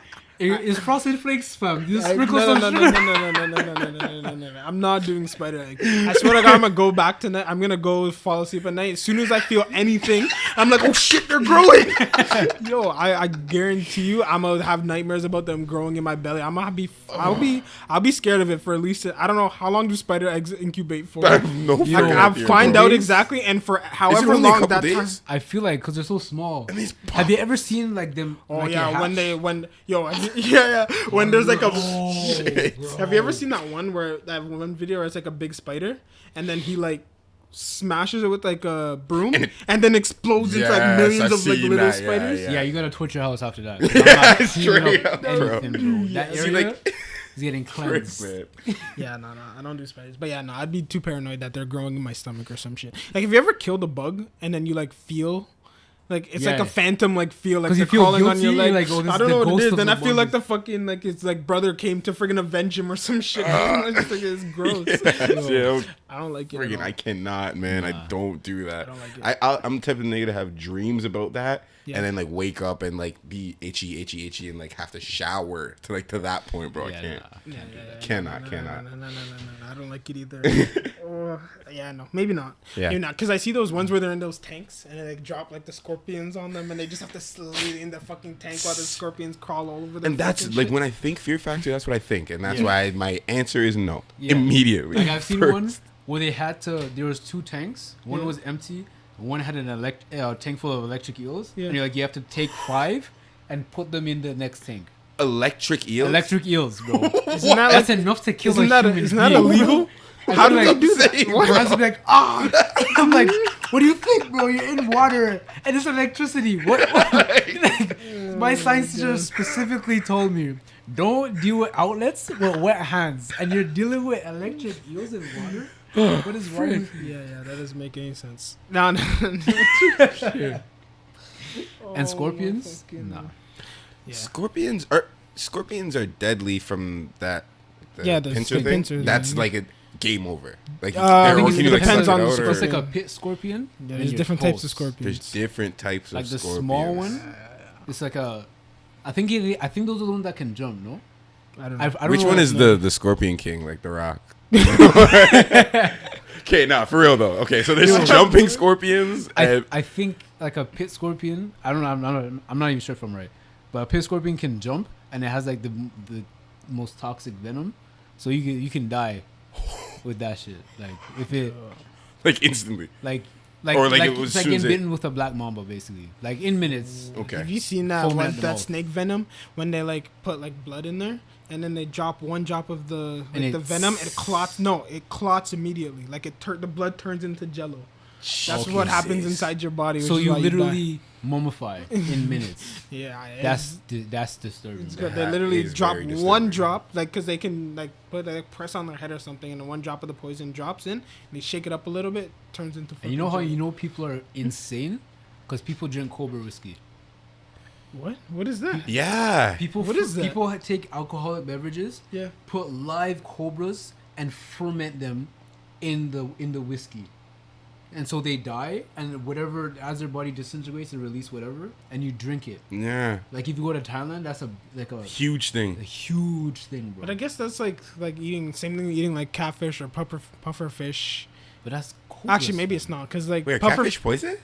It's frosted flakes, fam. You No, sprinkle no, some no, sugar. no. I'm not doing spider egg. I swear to God, I'm gonna go back tonight. I'm gonna go fall asleep at night. As soon as I feel anything, I'm like, oh shit, they're growing. Yo, I guarantee you, I'm gonna have nightmares about them growing in my belly. I'll be scared of it for at least. I don't know how long do spider eggs incubate for. I have no fucking I'll idea, find bro. out exactly, and for Is it however only a long couple that time. days? I feel like because they're so small. these Have you ever seen like them? Oh like, yeah, hatch? when there's like a. Shit. Have you ever seen that one video where it's like a big spider and then he like smashes it with like a broom and then explodes into like Yes, millions I've of like seen little that, spiders? yeah. Yeah, you gotta torch your house after that. 'Cause I'm not cleaning Straight up up, bro. anything, bro. That See, area like- is getting cleansed. Yeah, no, I don't do spiders. But yeah, no, I'd be too paranoid that they're growing in my stomach or some shit. Like, have you ever killed a bug and then you like feel like it's like Yeah. a phantom like feel like 'Cause they're you feel crawling on your guilty, leg? like, oh, this I is don't the know what ghost it is. of Then the I feel like bug. the fucking like it's like brother came to friggin' avenge him or some shit. It's just like it's gross. Yeah, I don't like it. at friggin' all. I cannot, man. I don't do that. I don't like it. I'm the type of nigga to have dreams about that, Yeah. and then like wake up and like be itchy, and like have to shower to that point, bro. I Yeah, can't. nah. Cannot. No. I don't like it either. Yeah, no, maybe not. Yeah. Maybe not. Because I see those ones where they're in those tanks and they like drop like the scorpions on them and they just have to slide in the fucking tank while the scorpions crawl all over them. And that's like when I think Fear Factor, that's what I think, and that's why my answer is no Yeah. immediately. Like I've seen First. one where they had to. There was two tanks. One Yeah. was empty. One had an tank full of electric eels. Yeah. And you're like, you have to take 5 and put them in the next tank. Electric eels. Electric eels, bro. Isn't that That's like, enough to kill isn't a that human isn't that being. illegal? I How feel do like- they do that? My friends would be like, I'm like, what do you think, bro? You're in water and it's electricity. What? Like, my science teacher specifically told me, don't deal with outlets with wet hands. And you're dealing with electric eels in water? What is wrong with you? Yeah, that doesn't make any sense. No. And scorpions? fucking- Nah. Yeah. Scorpions are deadly from that. The Yeah, the pincer stick thing. pincer, That's yeah. like a game over. Like I think or can it you like depends suck on it the out, or- It's like a pit scorpion. Yeah, and there's your different types of toes. scorpions. There's different types Like of the scorpions. small one. It's like a. I think those are the ones that can jump. No. I don't know. I don't Which know one what- is the Scorpion King? Like the Rock. Okay, nah, for real though. Okay, so there's jumping scorpions. And I think like a pit scorpion. I don't know. I'm not even sure if I'm right, but a pit scorpion can jump and it has like the most toxic venom, so you can die with that shit. Like if it like instantly. like Or like it it's was like soon as getting bitten with a black mamba basically. Like in minutes. Okay. Have you seen that Foam one, at the that mouth. snake venom when they like put like blood in there and then they drop one drop of the And like, the it's- venom, it clots. No, it clots immediately. Like the blood turns into jello. That's what happens inside your body. So which is you why literally mummify in minutes. die. Yeah, That's disturbing. it's good. They That literally is drop very one disturbing. drop, like, because they can, like, press on their head or something, and then one drop of the poison drops in, and they shake it up a little bit, turns into And you know how fucking you know people are insane? Because people drink Cobra whiskey. jello. What is that? Yeah. People, What is that? People take alcoholic beverages, Yeah. put live cobras, and ferment them in the whiskey. And so they die, and whatever, as their body disintegrates, they release whatever, and you drink it. Yeah. Like if you go to Thailand, that's a Huge thing. huge thing, bro. But I guess that's like eating, same thing eating like catfish or puffer fish. But that's cobra Actually, maybe stuff. it's not, because like Wait, puffer catfish poison?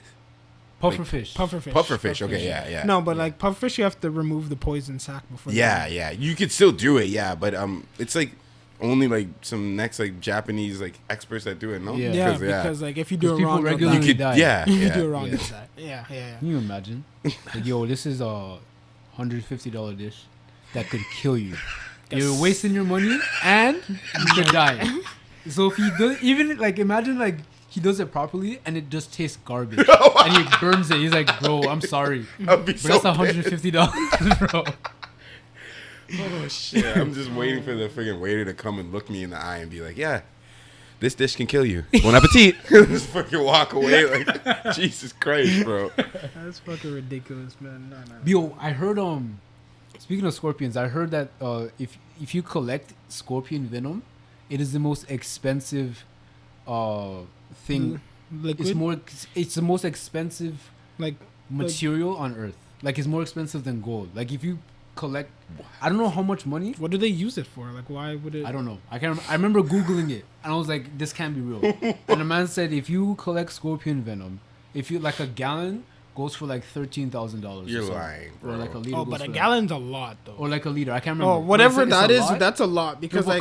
puffer fish. pufferfish. Pufferfish. Okay, yeah. No, but like pufferfish, you have to remove the poison sac before. Yeah. You could still do it, yeah, but it's like only like some next like Japanese like experts that do it, no? Yeah. Yeah, because like if you do it People wrong, you'll regularly die. you could, die. yeah, If you yeah. do it wrong, Yeah. you'll die. Yeah. Can you imagine? Like, yo, this is a $150 dish that could kill you. You're wasting your money and you could die. So if he does, even like imagine like he does it properly and it just tastes garbage and he burns it. He's like, bro, I'm sorry, I'd be but so that's pissed. $150, bro. Oh shit! I'm just waiting for the friggin' waiter to come and look me in the eye and be like, "Yeah, this dish can kill you. Bon appetit." Just fucking walk away like, Jesus Christ, bro. That's fucking ridiculous, man. No. Yo, I heard speaking of scorpions, I heard that if you collect scorpion venom, it is the most expensive thing. Liquid, It's the most expensive like material on earth. Like it's more expensive than gold. Like if you collect, I don't know how much money. what do they use it for? Like, why would it? I don't know. I remember googling it and I was like, this can't be real. And the man said if you collect scorpion venom, if you like a gallon goes for like $13,000. You're lying, bro. Or like a liter. Oh, goes but a for gallon's a lot, though. Or like a liter. I can't remember. Oh, But whatever it's that a is, lot. that's a lot because Well, like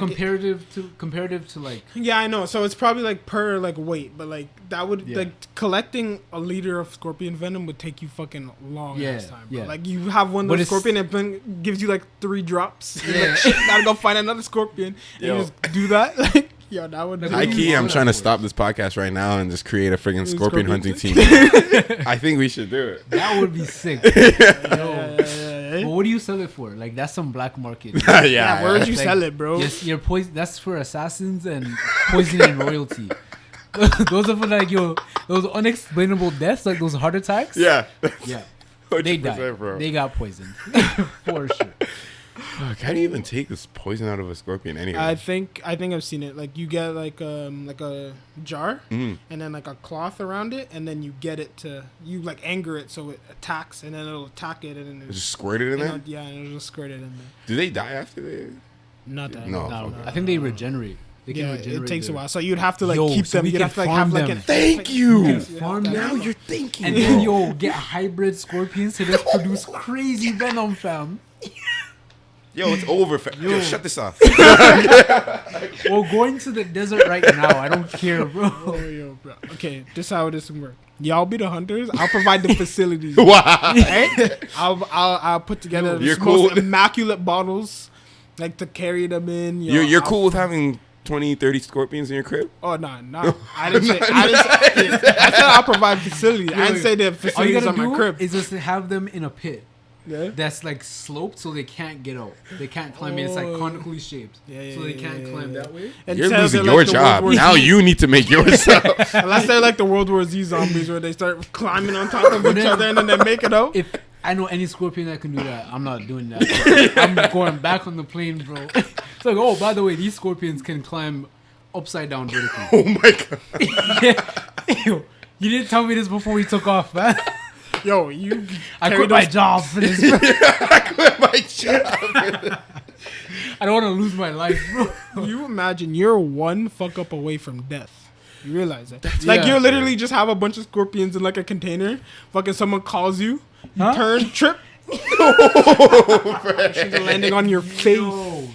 comparative to like yeah, I know. So it's probably like per like weight, but like that would Yeah. like collecting a liter of scorpion venom would take you fucking long ass Yeah, time. Bro. yeah. Like you have one But of the it's- scorpion, it gives you like 3 drops. And Yeah. like, shit, gotta go find another scorpion and Yo. you just do that. Like, yo, that would. Like, High what do key, you I'm want trying that to for? stop this podcast right now and just create a friggin' scorpion Scorpion hunting team. I think we should do it. that would be sick. Yo. But what do you sell it for? Like that's some black market. Yeah, where would you Like, sell it, bro? Yes, you're poison. That's for assassins and poisoning royalty. Those are for like those unexplainable deaths, like those heart attacks. Yeah. Yeah. 100%, They died. bro. They got poisoned for sure. Fuck, how do you even take this poison out of a scorpion anyway? I think I've seen it. Like you get like a jar Mm. and then like a cloth around it, and then you get it to you like anger it so it attacks, and then it'll attack it, and then Just squirt it in there? yeah, and it'll just squirt it in there. Do they die after they? Not that. No. No, okay. I think they regenerate. They can Yeah, regenerate. it takes a their- while. So you'd have to like Yo, keep so them. we You'd can have to like farm have like them. an. Thank you. Yes, you Farm have to them. Now have- you're thinking. And then yo get hybrid scorpions to just produce crazy venom, fam. Yo, it's over. Yo, shut this off. We're going to the desert right now. I don't care, bro. Oh, yo, bro. Okay, this is how this will work. Y'all be the hunters. I'll provide the facilities. Wow. Right? I'll put together the You're most cool. immaculate bottles, like to carry them in. You're I'll- cool with having 20, 30 scorpions in your crib? Oh no! I didn't say. I said I'll provide facilities. I didn't say the All you facilities gotta on my do crib. is just have them in a pit. Yeah. that's like sloped, so they can't get out. They can't climb it. It's like conically shaped, so they can't climb that way. You're Until losing they're your like the job. World War Now Z. you need to make yourself. Unless they're like the World War Z zombies where they start climbing on top of each other and then they make it out. If I know any scorpion that can do that, I'm not doing that. I'm going back on the plane, bro. It's like, oh, by the way, these scorpions can climb upside down vertically. Oh my god. Ew. You didn't tell me this before we took off, man. Yo, you. I quit my job for this. I quit my job. I don't want to lose my life, bro. You imagine you're one fuck up away from death. You realize that? Like Yeah. you literally just have a bunch of scorpions in like a container. Fucking someone calls you, you turn, trip. She's landing on your face.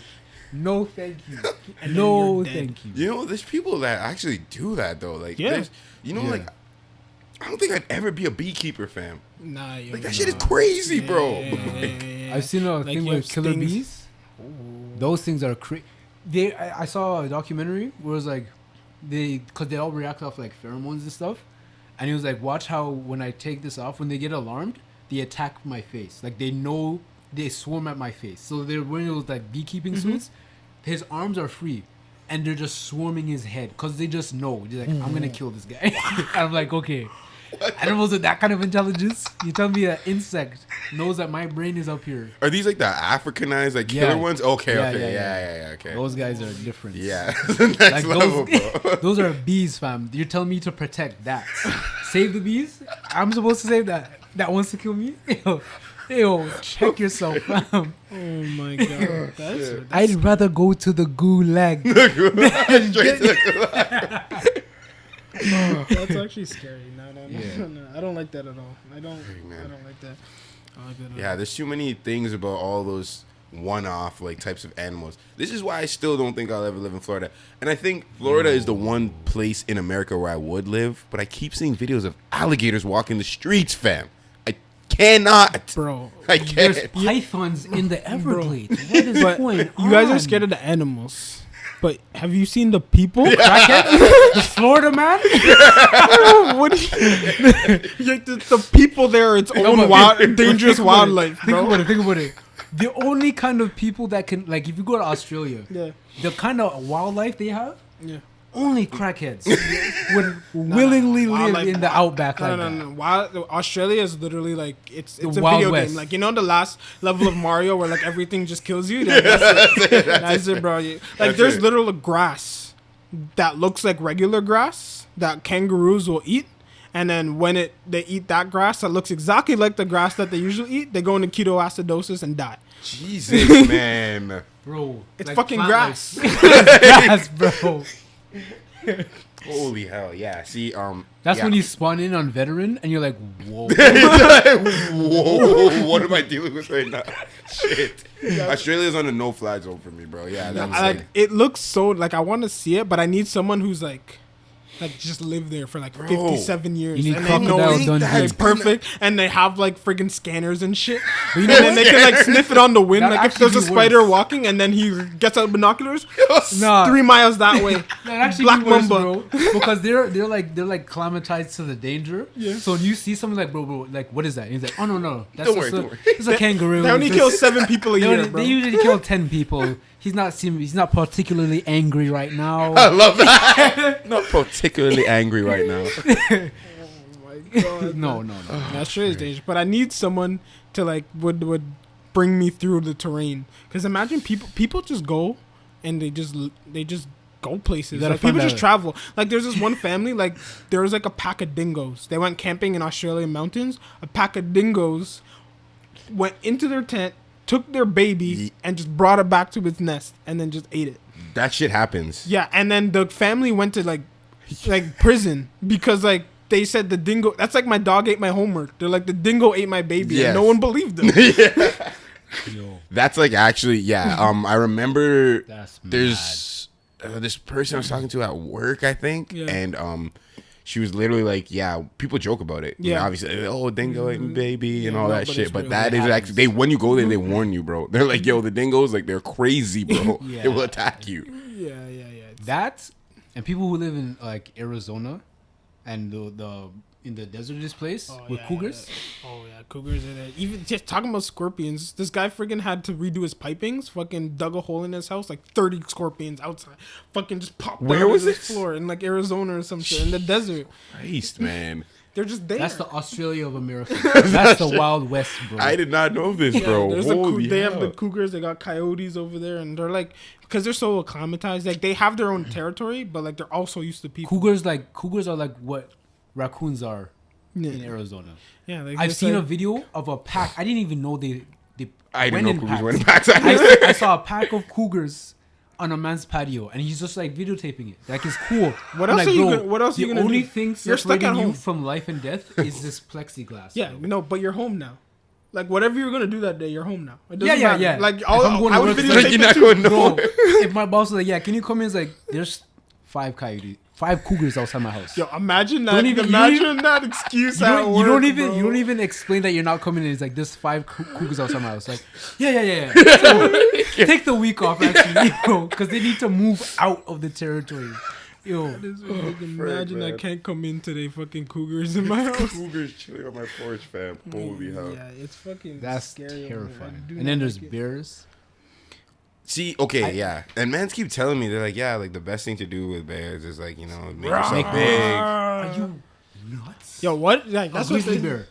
No, thank you. And No, then you're dead. thank you. You know, there's people that actually do that though. Like, Yeah. there's, you know, Yeah. like, I don't think I'd ever be a beekeeper, fam. Nah, yo, Like that shit is crazy, bro. I've seen a Like thing you with have killer stings. bees. Those things are crazy. I saw a documentary where it was like because they all react off like pheromones and stuff, and he was like, watch how when I take this off, when they get alarmed, they attack my face. Like they know they swarm at my face. So they're wearing those like beekeeping suits. His arms are free, and they're just swarming his head because they just know. They're like, I'm gonna kill this guy. And I'm like, okay. Animals with that kind of intelligence? You tell me an insect knows that my brain is up here. Are these like the Africanized, like killer Yeah. ones? Okay, Yeah, okay, yeah, yeah, okay. Those guys are different. Yeah, next Like level, those, bro. those are bees, fam. You're telling me to protect that. Save the bees? I'm supposed to save that. That wants to kill me? Yo, check yourself, fam. Oh my god, that's I'd rather go to the gulag. Straight to the that's actually scary. No, Yeah. no, I don't like that at all. I don't man. like that. I don't like that at Yeah, there's too many things about all those one-off like types of animals. This is why I still don't think I'll ever live in Florida. And I think Florida is the one place in America where I would live, but I keep seeing videos of alligators walking the streets, fam. I cannot. Bro, I can't. There's pythons in the Everglades. What is but going you guys on? are scared of the animals. But have you seen the people? The Florida man? What do you, the people there, it's own but wild, dangerous think about it. wildlife. Think Bro. about it. Think about it. The only kind of people that can, like, if you go to Australia, Yeah, the kind of wildlife they have, yeah. only crackheads would willingly live Wildlife- in the outback No, like no, that. no. Wild, Australia is literally like it's a Wild video West. game. Like you know the last level of Mario where like everything just kills you. That's it, bro. Like That's there's it. literal grass that looks like regular grass that kangaroos will eat, and then when they eat that grass that looks exactly like the grass that they usually eat, they go into ketoacidosis and die. Jesus, man. Bro, It's like fucking plant grass. life. Grass, bro. Holy hell, yeah. See, That's yeah. when you spawn in on veteran and you're like, whoa. Whoa, what am I dealing with right now? Shit. Australia's on a no-fly zone for me, bro. Yeah, that's Like it looks so like I want to see it, but I need someone who's like just live there for like 57 years. You need and they know Crocodile it's Dundee. like perfect, and they have like friggin' scanners and shit. And then they can like sniff it on the wind. That'd Like if there's a actually be spider worse. walking, and then he gets out binoculars, Nah. 3 miles that way. That actually Black be worse, Mamba. bro. Because they're like climatized to the danger. Yeah. So when you see something like bro, like what is that? And he's like, oh no, that's Don't just worry, a, don't worry. it's a kangaroo. They only It's kill just- 7 people a they, year, only- bro. they usually kill 10 people. He's not particularly angry right I now. love that. Not particularly angry right now. Oh my God. No. That shit is dangerous. But I need someone to like would bring me through the terrain. Because imagine people just go and they just go places. gotta Like people find just out. travel. Like there's this one family. Like there was like a pack of dingoes. They went camping in Australian mountains. A pack of dingoes went into their tent, took their baby, and just brought it back to its nest, and then just ate it. That shit happens. Yeah, and then the family went to like prison because like they said the dingo. That's like my dog ate my homework. They're like the dingo ate my baby, Yes. and no one believed them. Yo, That's like actually, yeah. I remember that's there's this person I was talking to at work, I think, Yeah. and she was literally like, yeah, people joke about it. Yeah. Yeah, obviously, oh, dingo ate baby and Yeah, all no, that but shit. it's But real. that It is happens. actually when you go there, they warn you, bro. They're like, yo, the dingoes, like they're crazy, bro. Yeah. They will attack you. Yeah. that and people who live in like Arizona and the in the desert of this place with yeah, cougars. yeah. Oh yeah, cougars in it. Even just talking about scorpions, this guy freaking had to redo his pipings. Fucking dug a hole in his house, like 30 scorpions outside. Fucking just popped. Where out was of his this? floor in like Arizona or some shit in the desert. Christ, man. They're just there. That's the Australia of America. That's the Wild West, bro. I did not know this, bro. There's Holy they have hell. the cougars. They got coyotes over there, and they're like, because they're so acclimatized, like they have their own territory, but like they're also used to people. Cougars are like what raccoons are in Arizona. Yeah, like, I've it's seen a like- video of a pack. I didn't even know they I went didn't know in cougars packs. went in packs. I saw a pack of cougars on a man's patio, and he's just like videotaping it. Like it's cool. What I'm else like, are you bro, gonna- what else are you the gonna only do? thing You're stuck separating at you home. from life and death is this plexiglass. Yeah, bro. no, but you're home now. Like whatever you're gonna do that day, you're home now. It Yeah, doesn't yeah, matter. yeah. Like If I'm going to I would work, it's videotape like, you're it not too. going Bro, nowhere. if my boss was like, "Yeah, can you come in?" It's like, "There's 5 cougars outside my house." Yo, imagine that. Don't even- you imagine don't even- that excuse. You at don't, work, bro. you don't even explain that you're not coming in. It's like there's 5 cougars outside my house. Like, yeah. So, take the week off actually, because they need to move out of the territory. Yo, Imagine man. I can't come in today. Fucking cougars in my house. Cougars chilling on my porch, fam. Holy hell. Yeah, it's fucking that's scary over there. I terrifying. do And not then there's like it. bears. See, okay, yeah. And mans keep telling me, they're like, yeah, like the best thing to do with bears is like, make yourself big. Are you nuts? Yo, what? Like, A that's what grizzly they bear.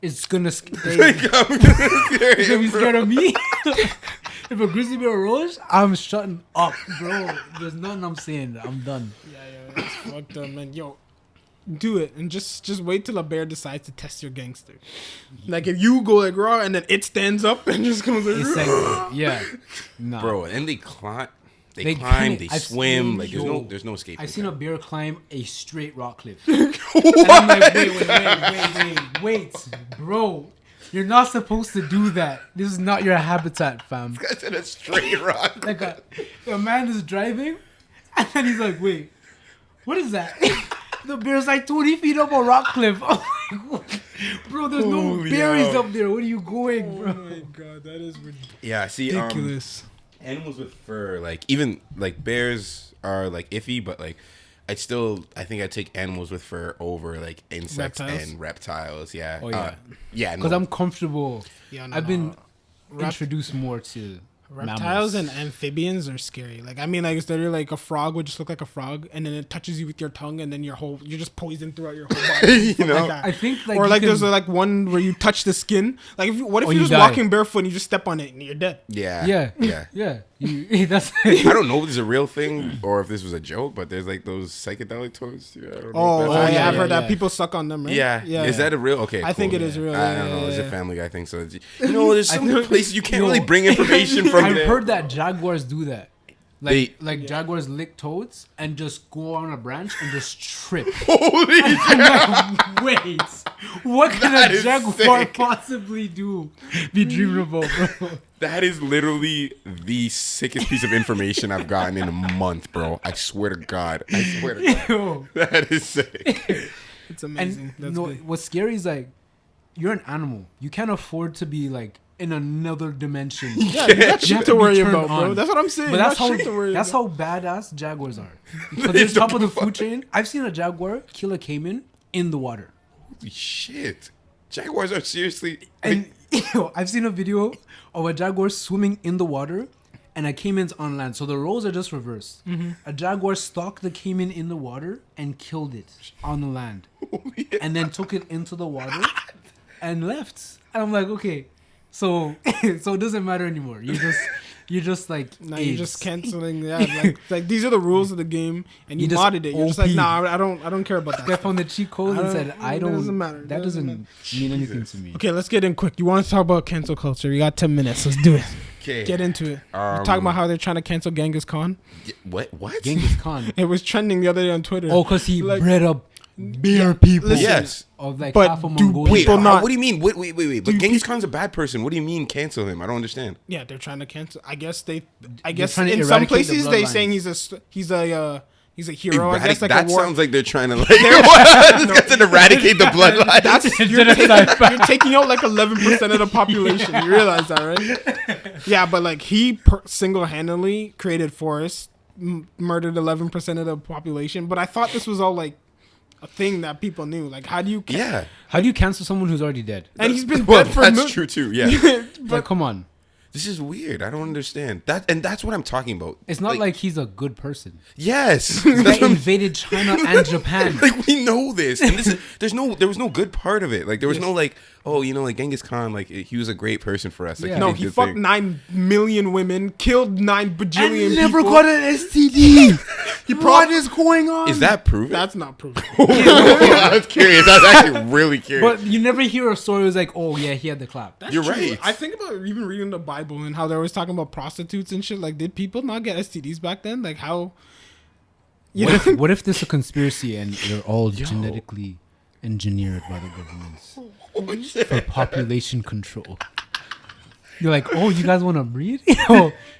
It's gonna scare You're you. Be scared of me? If a grizzly bear rolls, I'm shutting up, bro. There's nothing I'm saying. I'm done. Yeah, it's fucked up, man. Yo, do it and just wait till a bear decides to test your gangster. Like if you go like raw and then it stands up and just comes like, It's like, yeah, nah. Bro, and they climb, They climb, kinda- they I've swim. seen- Like yo, there's no escape. I've seen a bear climb a straight rock cliff. And I'm like, wait, bro. You're not supposed to do that. This is not your habitat, fam. That's in a straight rock. Like a man is driving, and then he's like, wait, what is that? The bear's like 20 feet up a rock cliff. I'm like, bro, there's no Holy berries hell. up there. Where are you going, bro? oh my god, that is Yeah, see, ridiculous. animals with fur, like even like bears are like iffy, but like I think I'd take animals with fur over like insects Reptiles? and reptiles. Yeah. Oh, yeah. Yeah. Because no. I'm comfortable. Yeah, I've been introduced more to Reptiles mammals. and amphibians are scary. Like I mean, like it's literally like a frog would just look like a frog, and then it touches you with your tongue, and then you're just poisoned throughout your whole body. You Stuff know? like that. I think like or you like can- there's like one where you touch the skin. Like what if Oh, you're you just die. walking barefoot and you just step on it and you're dead? Yeah. yeah, Yeah. You, that's I don't know if this is a real thing or if this was a joke, but there's like those psychedelic toys. Yeah, I don't know Oh, if that's yeah, I've yeah, heard yeah. that people suck on them, right? Yeah. Is that a real? Okay. I think cool. it is real. I Yeah, don't know. yeah, It's yeah. a Family Guy thing. So, there's some think- places you can't Yo. really bring information from. I've there. heard that jaguars do that. They- Jaguars lick toads and just go on a branch and just trip. Holy I'm like, wait, what can That a is jaguar sick. possibly do? Be dreaming about, bro. That is literally the sickest piece of information I've gotten in a month, bro. I swear to God. I swear to God. Yo. That is sick. It's amazing. And That's no, good. what's scary is like, you're an animal. You can't afford to be like in another dimension. Yeah, you got You shit have to be worry turned about, bro. on. That's what I'm saying. But You that's got how shit to worry that's about. how badass jaguars are. Because they're top of the food chain. I've seen a jaguar kill a caiman in the water. Holy shit. Jaguars are seriously. And I've seen a video of a jaguar swimming in the water and a caiman's on land. So the roles are just reversed. Mm-hmm. A jaguar stalked the caiman in the water and killed it on the land. And then took it into the water and left. And I'm like, okay, so it doesn't matter anymore. You're just like, Nah, you're just AIDS. canceling. Yeah, like these are the rules of the game, and you You just modded it. You're just like, OP. nah, I don't care about that. They found the cheat code and said, it doesn't matter. That doesn't mean anything to me. Okay, let's get in quick. You want to talk about cancel culture? You got 10 minutes. Let's do it. Okay. Get into it. You're talking about how they're trying to cancel Genghis Khan. What? Genghis Khan. It was trending the other day on Twitter. Oh, because he Like- bred up bear people. listen, Yes. Of like But half of do Mongolia. Wait, people not- what do you mean? Wait. But Do Genghis Khan's a bad person. What do you mean cancel him? I don't understand. Yeah, they're trying to cancel. I guess trying to in some eradicate the places they bloodlines. saying he's a hero. I guess like that a war. sounds like they're trying to like get to eradicate the bloodline. That's you're taking out like 11% of the population. You realize that, right? Yeah, but like he single-handedly created forests, murdered 11% of the population. But I thought this was all like a thing that people knew. Like, how do you? How do you cancel someone who's already dead? And he's been Well, dead for. that's true too. Yeah, Like, come on. this is weird. I don't understand that, and that's what I'm talking about. It's not like he's a good person. Yes, He invaded China and Japan. like we know this, and there was no good part of it. Like there was no like, oh, like Genghis Khan, like he was a great person for us. Like, Yeah. No, did he good fucked things. 9 million women, killed 9 bajillion people. an STD. What is going on? Is that proven? That's not proven. I was curious. I was actually really curious. But you never hear a story was like, oh yeah, he had the clap. That's You're true. right. I think about even reading the Bible and how they're always talking about prostitutes and shit. Like, did people not get STDs back then? Like, how? What if this is a conspiracy and they're all genetically engineered by the governments for population control? You're like, oh, you guys want to breed?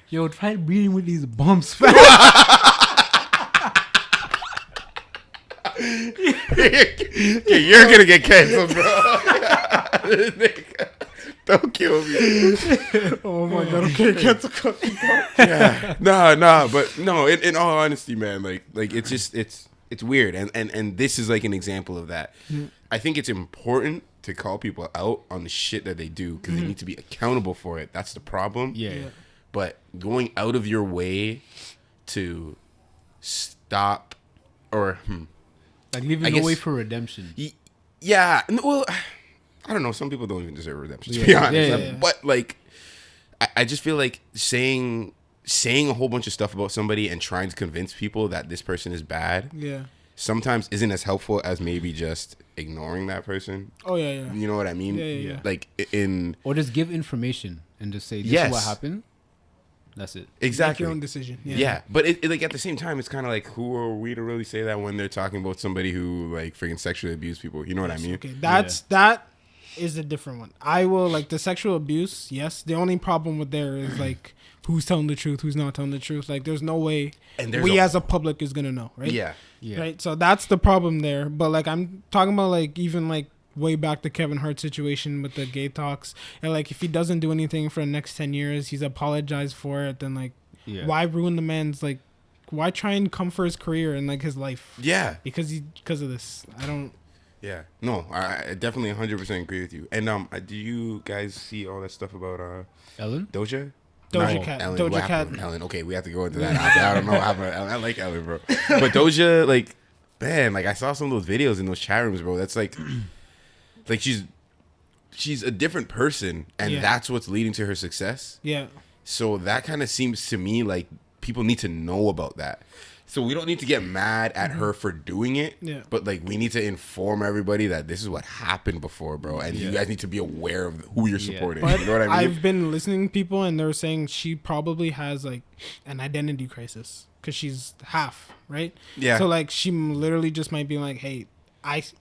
Yo, try breeding with these bumps. Okay, you're gonna get canceled, bro. Don't kill me. Oh my god! Okay, cancel culture. Yeah. No, but no. In all honesty, man, like it's just it's weird, and this is like an example of that. I think it's important to call people out on the shit that they do because they need to be accountable for it. That's the problem. Yeah. But going out of your way to stop or Like leaving I no guess- way for redemption. yeah, well, I don't know. Some people don't even deserve redemption, to Yeah. be honest. Yeah. But like, I just feel like saying a whole bunch of stuff about somebody and trying to convince people that this person is bad Yeah. sometimes isn't as helpful as maybe just ignoring that person. Oh yeah. You know what I mean? Yeah. Like in Or just give information and just say, this Yes. is what happened. That's it. Make exactly. your own decision. Yeah, but it like at the same time, it's kind of like, who are we to really say that when they're talking about somebody who like freaking sexually abused people? You know what I mean? Okay, that is a different one. I will like the sexual abuse. Yes, the only problem with there is like who's telling the truth, who's not telling the truth. Like, there's no way And there's we as a public is gonna know, right? Yeah. Yeah. Right. So that's the problem there. But like I'm talking about like even like way back the Kevin Hart situation with the gay talks, and like if he doesn't do anything for the next 10 years, he's apologized for it. Then like, why ruin the man's like? Why try and come for his career and like his life? Yeah. Because of this. I don't. Yeah. No, I definitely 100% agree with you. And do you guys see all that stuff about Ellen? Doja? Doja No, Cat. Ellen. Doja What Cat. happened with Ellen. Okay, we have to go into that. I don't know what happened with Ellen. I like Ellen, bro. But Doja, like, man, like I saw some of those videos in those chat rooms, bro. That's like she's a different person, and Yeah. that's what's leading to her success. Yeah. So that kind of seems to me like people need to know about that. So we don't need to get mad at her for doing it, Yeah. but like we need to inform everybody that this is what happened before, bro, and you guys need to be aware of who you're supporting. But You know what I mean? I've been listening to people, and they're saying she probably has like an identity crisis because she's half, right? Yeah. So like she literally just might be like, hey,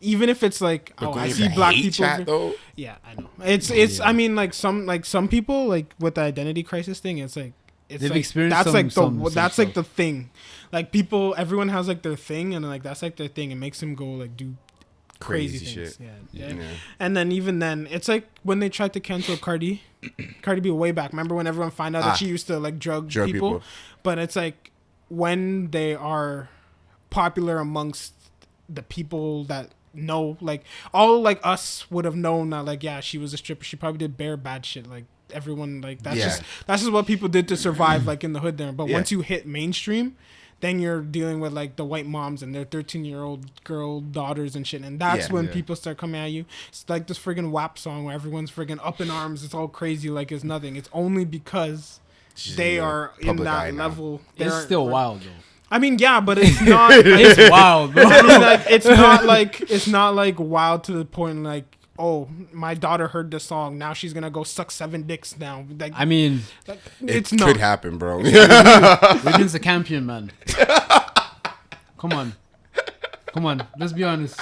even if it's like, But oh, going I into see black hate people. chat, though. Yeah, I know. It's. I mean, like some people like with the identity crisis thing. It's like They've like, experienced that's some- like some that's like stuff. the thing. Like people, everyone has like their thing, and like that's like their thing. It makes them go like do crazy Shit. things. Yeah. And then even then, it's like when they tried to cancel Cardi B way back. Remember when everyone found out that she used to like drug people? But it's like when they are popular amongst the people that know, like all like us would have known that like, yeah, she was a stripper. She probably did bare bad shit. Like everyone, like that's just what people did to survive like in the hood there. But once you hit mainstream, then you're dealing with like the white moms and their 13-year-old girl daughters and shit, and that's when people start coming at you. It's like this friggin' WAP song where everyone's friggin' up in arms. It's all crazy like it's nothing. It's only because they are in that level. It's still wild though. I mean, yeah, but it's not. It's wild, bro. I mean, like it's not like wild to the point like, oh, my daughter heard this song, now she's gonna go suck 7 dicks now. Like, I mean, like, It it's could not. happen, bro. Ruben's a champion, man. Come on. Let's be honest.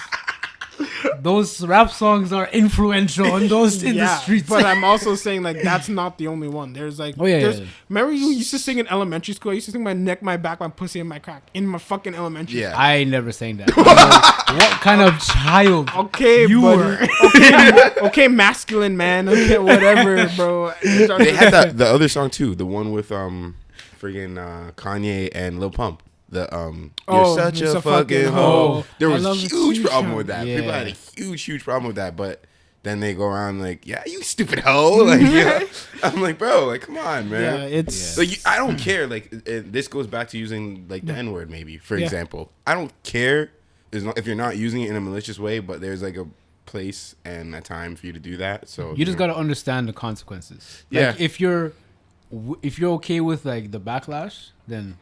Those rap songs are influential in those in the streets. But I'm also saying like that's not the only one. There's like, yeah. remember you used to sing in elementary school? I used to sing my neck, my back, my pussy, and my crack in my fucking elementary. Yeah. I ain't never sang that. What kind of child? Okay, You buddy. were. Okay, masculine man. Okay, whatever, bro. They had the other song too, the one with friggin' Kanye and Lil Pump. you're such a fucking hoe. There I was a love huge the problem with that. Yeah. People had a huge problem with that, but then they go around like, yeah, you stupid hoe. Like, yeah. I'm like, bro, like, come on, man. Yeah, it's Like, I don't care. Like, this goes back to using like the N word, maybe for Yeah. example. I don't care if you're not using it in a malicious way, but there's like a place and a time for you to do that. So You just got to understand the consequences. Yeah. Like, if you're okay with like the backlash, then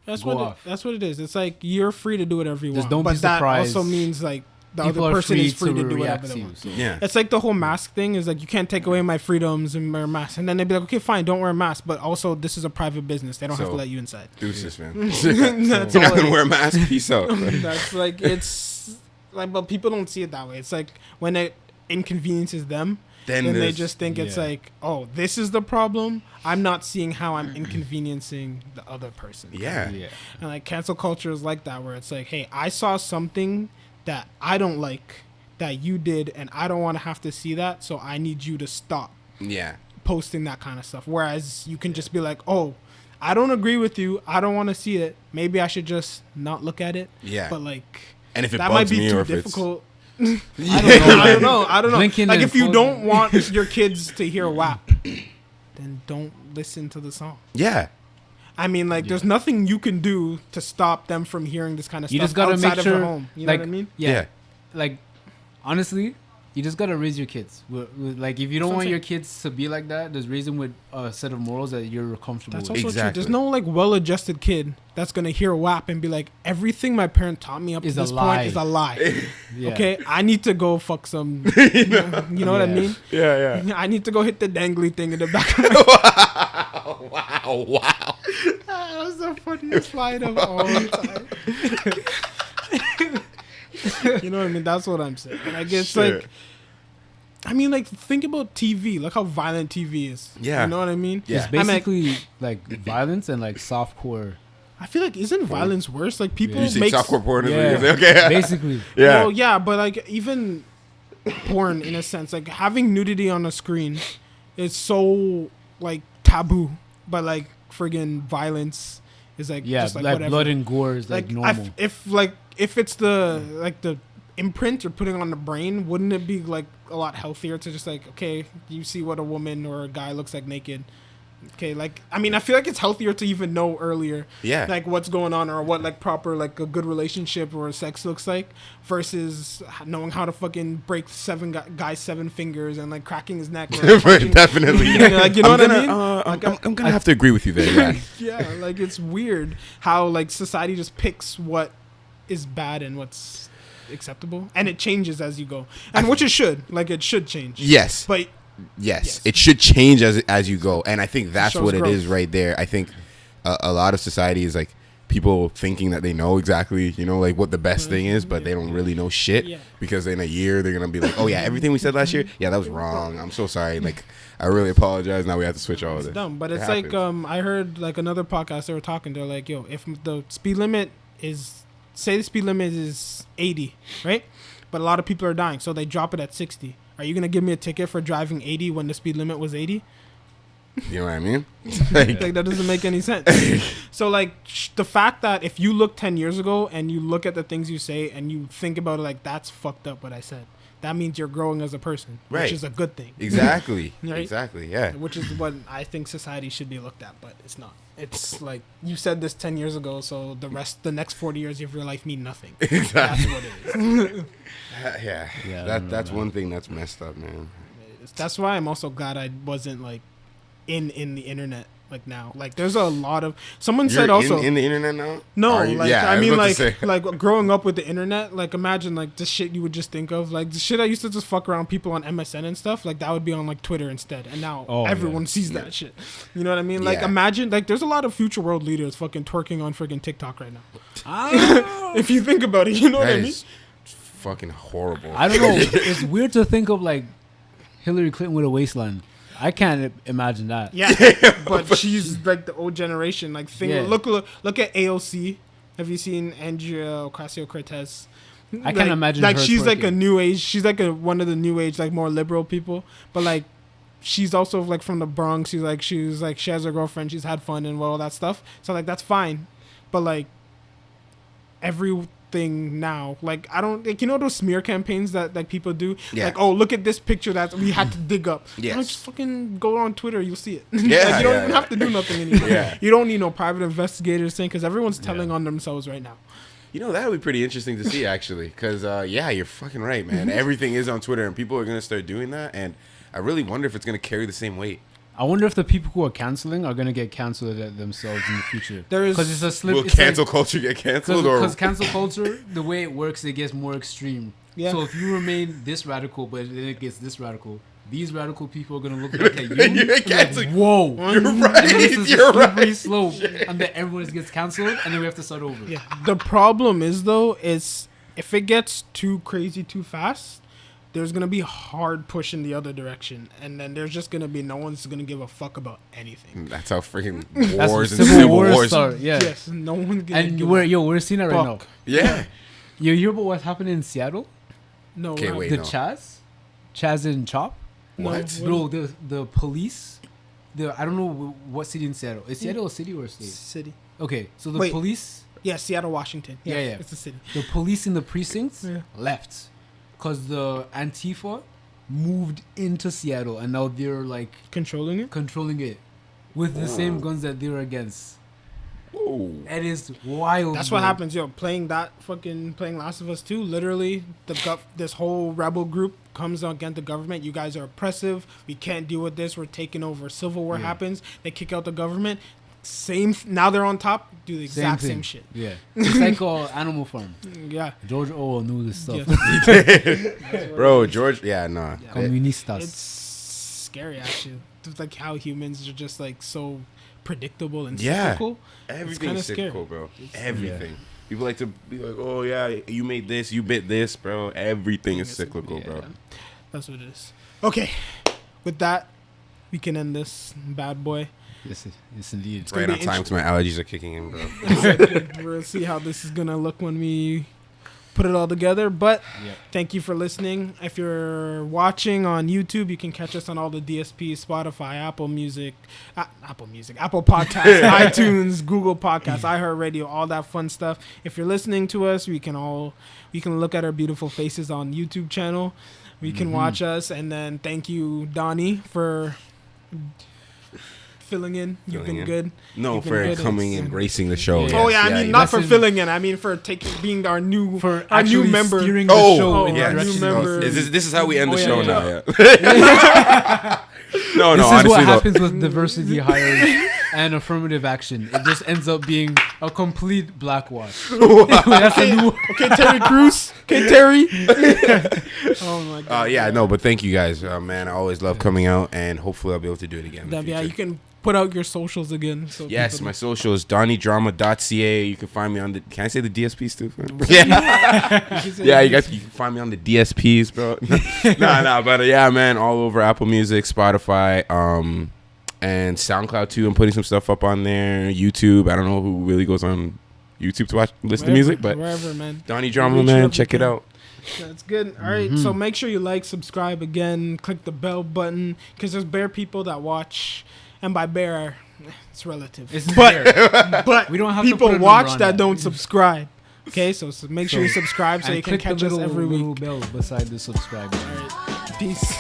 that's go what off. that's what it is. It's like you're free to do whatever you Just want, don't be but that surprised. also means like the people other are person is free to do react whatever to they you. want. So. yeah. It's like the whole mask thing is like you can't take away my freedoms and wear a mask, and then they'd be like, okay, fine, don't wear a mask, but also this is a private business; they don't have So- to let you inside. Deuces, man. That's You're not all it gonna is. wear a mask. Peace out. That's like it's like, but people don't see it that way. It's like when it inconveniences them, then they there's- just think it's yeah. like, oh, this is the problem. I'm not seeing how I'm inconveniencing the other person. yeah. Yeah. And like cancel culture is like that, where it's like, hey, I saw something that I don't like that you did, and I don't want to have to see that, so I need you to stop Yeah. posting that kind of stuff. Whereas you can just be like, oh, I don't agree with you. I don't want to see it. Maybe I should just not look at it. Yeah. But like, And if it that might bugs be me too or if it's difficult. I don't know. I don't know. I don't know. Blinking Like and if you folding. don't want your kids to hear WAP, then don't listen to the song. Yeah. I mean, like, there's nothing you can do to stop them from hearing this kind of You stuff just gotta outside make of sure, their home. You know like, what I mean? Yeah. Like, honestly, you just gotta raise your kids. Like, if you don't That's what I'm want your saying. kids to be like that, there's reason with a set of morals that you're comfortable That's with. also Exactly. true. There's no like well-adjusted kid that's gonna hear WAP and be like, everything my parent taught me up to Is a this lie. point is a lie. Yeah. Okay, I need to go fuck some. You know what I Yeah. mean? Yeah. I need to go hit the dangly thing in the back of my. Wow. That was the funniest line of all time. You know what I mean? That's what I'm saying. Like it's Sure. like, I mean, like think about TV. Look how violent TV is. Yeah. You know what I mean? Yeah. It's I mean, basically like violence and like softcore. I feel like isn't violence worse? Like people You say make softcore porn? Yeah. Okay. Basically. Yeah. Well, yeah, but like even porn in a sense, like having nudity on a screen is so like taboo. But like friggin' violence is like Yeah, just like like whatever. blood and gore is like normal. If it's the like the imprint you're putting on the brain, wouldn't it be like a lot healthier to just like, okay, you see what a woman or a guy looks like naked, okay, like I mean I feel like it's healthier to even know earlier, Yeah. like what's going on or what like proper like a good relationship or sex looks like versus knowing how to fucking break guys 7 fingers and like cracking his neck or punching- Definitely. like you know what I mean? I'm gonna have to agree with you there. Yeah. Yeah, like it's weird how like society just picks what is bad and what's acceptable, and it changes as you go, and which it should, like it should change. Yes. But Yes. Yes. It should change as you go, and I think that's Shows what it growth. is right there. I think a lot of society is like people thinking that they know exactly, like what the best thing is, but they don't really know shit. Yeah. Because in a year they're gonna be like, oh yeah, everything we said last year, yeah, that was wrong. I'm so sorry. Like, I really apologize. Now we have to switch all of it's this. dumb. But It it's like happens. I heard like another podcast they were talking. They're like, yo, if the speed limit is, say the speed limit is 80, right? But a lot of people are dying, so they drop it at 60. Are you gonna give me a ticket for driving 80 when the speed limit was 80? You know what I mean? Like that doesn't make any sense. So like the fact that if you look 10 years ago and you look at the things you say and you think about it like that's fucked up what I said, that means you're growing as a person, Right. which is a good thing. Exactly. Right? Exactly. Yeah. Which is what I think society should be looked at, but it's not. It's like you said this 10 years ago, so the next 40 years of your life mean nothing. That's what it is. Yeah. Yeah, I don't know, That's man. one thing that's messed up, man. That's why I'm also glad I wasn't like in the internet like now. Like there's a lot of someone said You're also in the internet now? no, Are you? like Yeah, I was mean about to like say. like growing up with the internet, like imagine like the shit you would just think of, like the shit I used to just fuck around people on MSN and stuff, like that would be on like Twitter instead, and now Oh, everyone yeah. sees that shit. You know what I mean? Like Yeah. imagine like there's a lot of future world leaders fucking twerking on freaking TikTok right now. Ah. If you think about it, you know what That I mean? is fucking horrible. I don't know. It's weird to think of like Hillary Clinton with a waistline. I can't imagine that. Yeah, but she's like the old generation. Like think, Yeah. look at AOC. Have you seen Andrea Ocasio-Cortez? I can't imagine Like her she's like a twerking. new age. She's like one of the new age, like more liberal people. But like, she's also like from the Bronx. She has a girlfriend. She's had fun and all that stuff. So like that's fine. But like, everything now. Like I don't like those smear campaigns that like people do. Yeah. Like, oh, look at this picture that we had to dig up. Yes. Just fucking go on Twitter, you'll see it. Yeah, like, you don't yeah, even yeah. have to do nothing anymore. Yeah. You don't need no private investigators thing because everyone's telling on themselves right now. You know, that would be pretty interesting to see, actually. Because, yeah, you're fucking right, man. Everything is on Twitter, and people are going to start doing that. And I really wonder if it's going to carry the same weight. I wonder if the people who are canceling are gonna get canceled themselves in the future. Because it's a slip. Will cancel culture get canceled? Because cancel culture, the way it works, it gets more extreme. Yeah. So if you remain this radical, but then it gets this radical, these radical people are gonna look back at you. You're and canceled. like, whoa, You're right. And this is You're a slippery right. slope, and then everyone gets canceled, and then we have to start over. Yeah. The problem is though, is if it gets too crazy too fast, there's gonna be hard push in the other direction, and then there's just gonna be no one's gonna give a fuck about anything. That's how freaking That's wars and when civil wars wars. start. Yeah. Yes, no one's gonna. And give we're seeing that right now. fuck. Yeah. You hear about what's happening in Seattle? No. Okay, not- wait. The no. Chaz and Chop. no, What? Bro, the police. I don't know what city in Seattle. Is Seattle a city or a state? City. Okay, so the Wait. police. Yeah, Seattle, Washington. Yeah, yeah. It's a city. The police in the precincts Yeah. left because the Antifa moved into Seattle and now they're like Controlling it. controlling it with the same guns that they were against. Whoa. It is wild. That's what bro. happens, yo. Playing Last of Us 2, literally, this whole rebel group comes against the government. You guys are oppressive. We can't deal with this. We're taking over. Civil war happens. They kick out the government. Now they're on top. Do the exact thing. same shit. Yeah, it's like Animal Farm. Yeah. George Orwell knew this stuff. Yeah. Bro, George, yeah, nah. Comunistas. It's scary, actually. It's like how humans are just like so predictable and Yeah. cyclical. Everything's kinda cyclical, bro. Everything. People like to be like, oh, yeah, you made this, you bit this, bro. Everything is cyclical, bro. That's what it is. Okay. With that, we can end this bad boy. Yes, indeed. It's gonna Right be on time because my allergies are kicking in, bro. We'll see how this is gonna look when we put it all together. But thank you for listening. If you're watching on YouTube, you can catch us on all the DSPs: Spotify, Apple Podcasts, iTunes, Google Podcasts, iHeartRadio, all that fun stuff. If you're listening to us, we can look at our beautiful faces on YouTube channel. We can watch us, and then thank you, Donnie, for filling in. You've been good. No, You've been for good. coming and gracing the show. Yeah. Oh yeah, I mean not for Listen- filling in. I mean for being our new For our new actually member. steering the Oh, show in yeah. the New direction. member. This is how we end the Oh, yeah, show yeah. now, yeah. No, This is honestly, what though. happens with diversity hires and affirmative action. It just ends up being a complete blackwash. That's a new. Okay, Terry Crews. Okay, Terry. Oh my god. Yeah, no, but thank you guys, man. I always love coming out, and hopefully I'll be able to do it again. In the Yeah, future. you can put out your socials again. So Yes, people my social is donniedrama.ca. You can find me on the. Can I say the DSPs too? Yeah, can say yeah. You guys, you can find me on the DSPs, bro. Nah, but yeah, man, all over Apple Music, Spotify, and SoundCloud too. I'm putting some stuff up on there. YouTube. I don't know who really goes on YouTube to listen to music, but wherever, man. Donniedrama, Reach man, up check it again. out. That's good. All right, so make sure you like, subscribe again, click the bell button, because there's bare people that watch, and by bare, it's relative. It's but fair. but We don't have to people put a number watch on that that. don't subscribe. Okay, so make sure you subscribe so And you can click catch the us little, every little week. bell beside the subscribe button. All right, peace.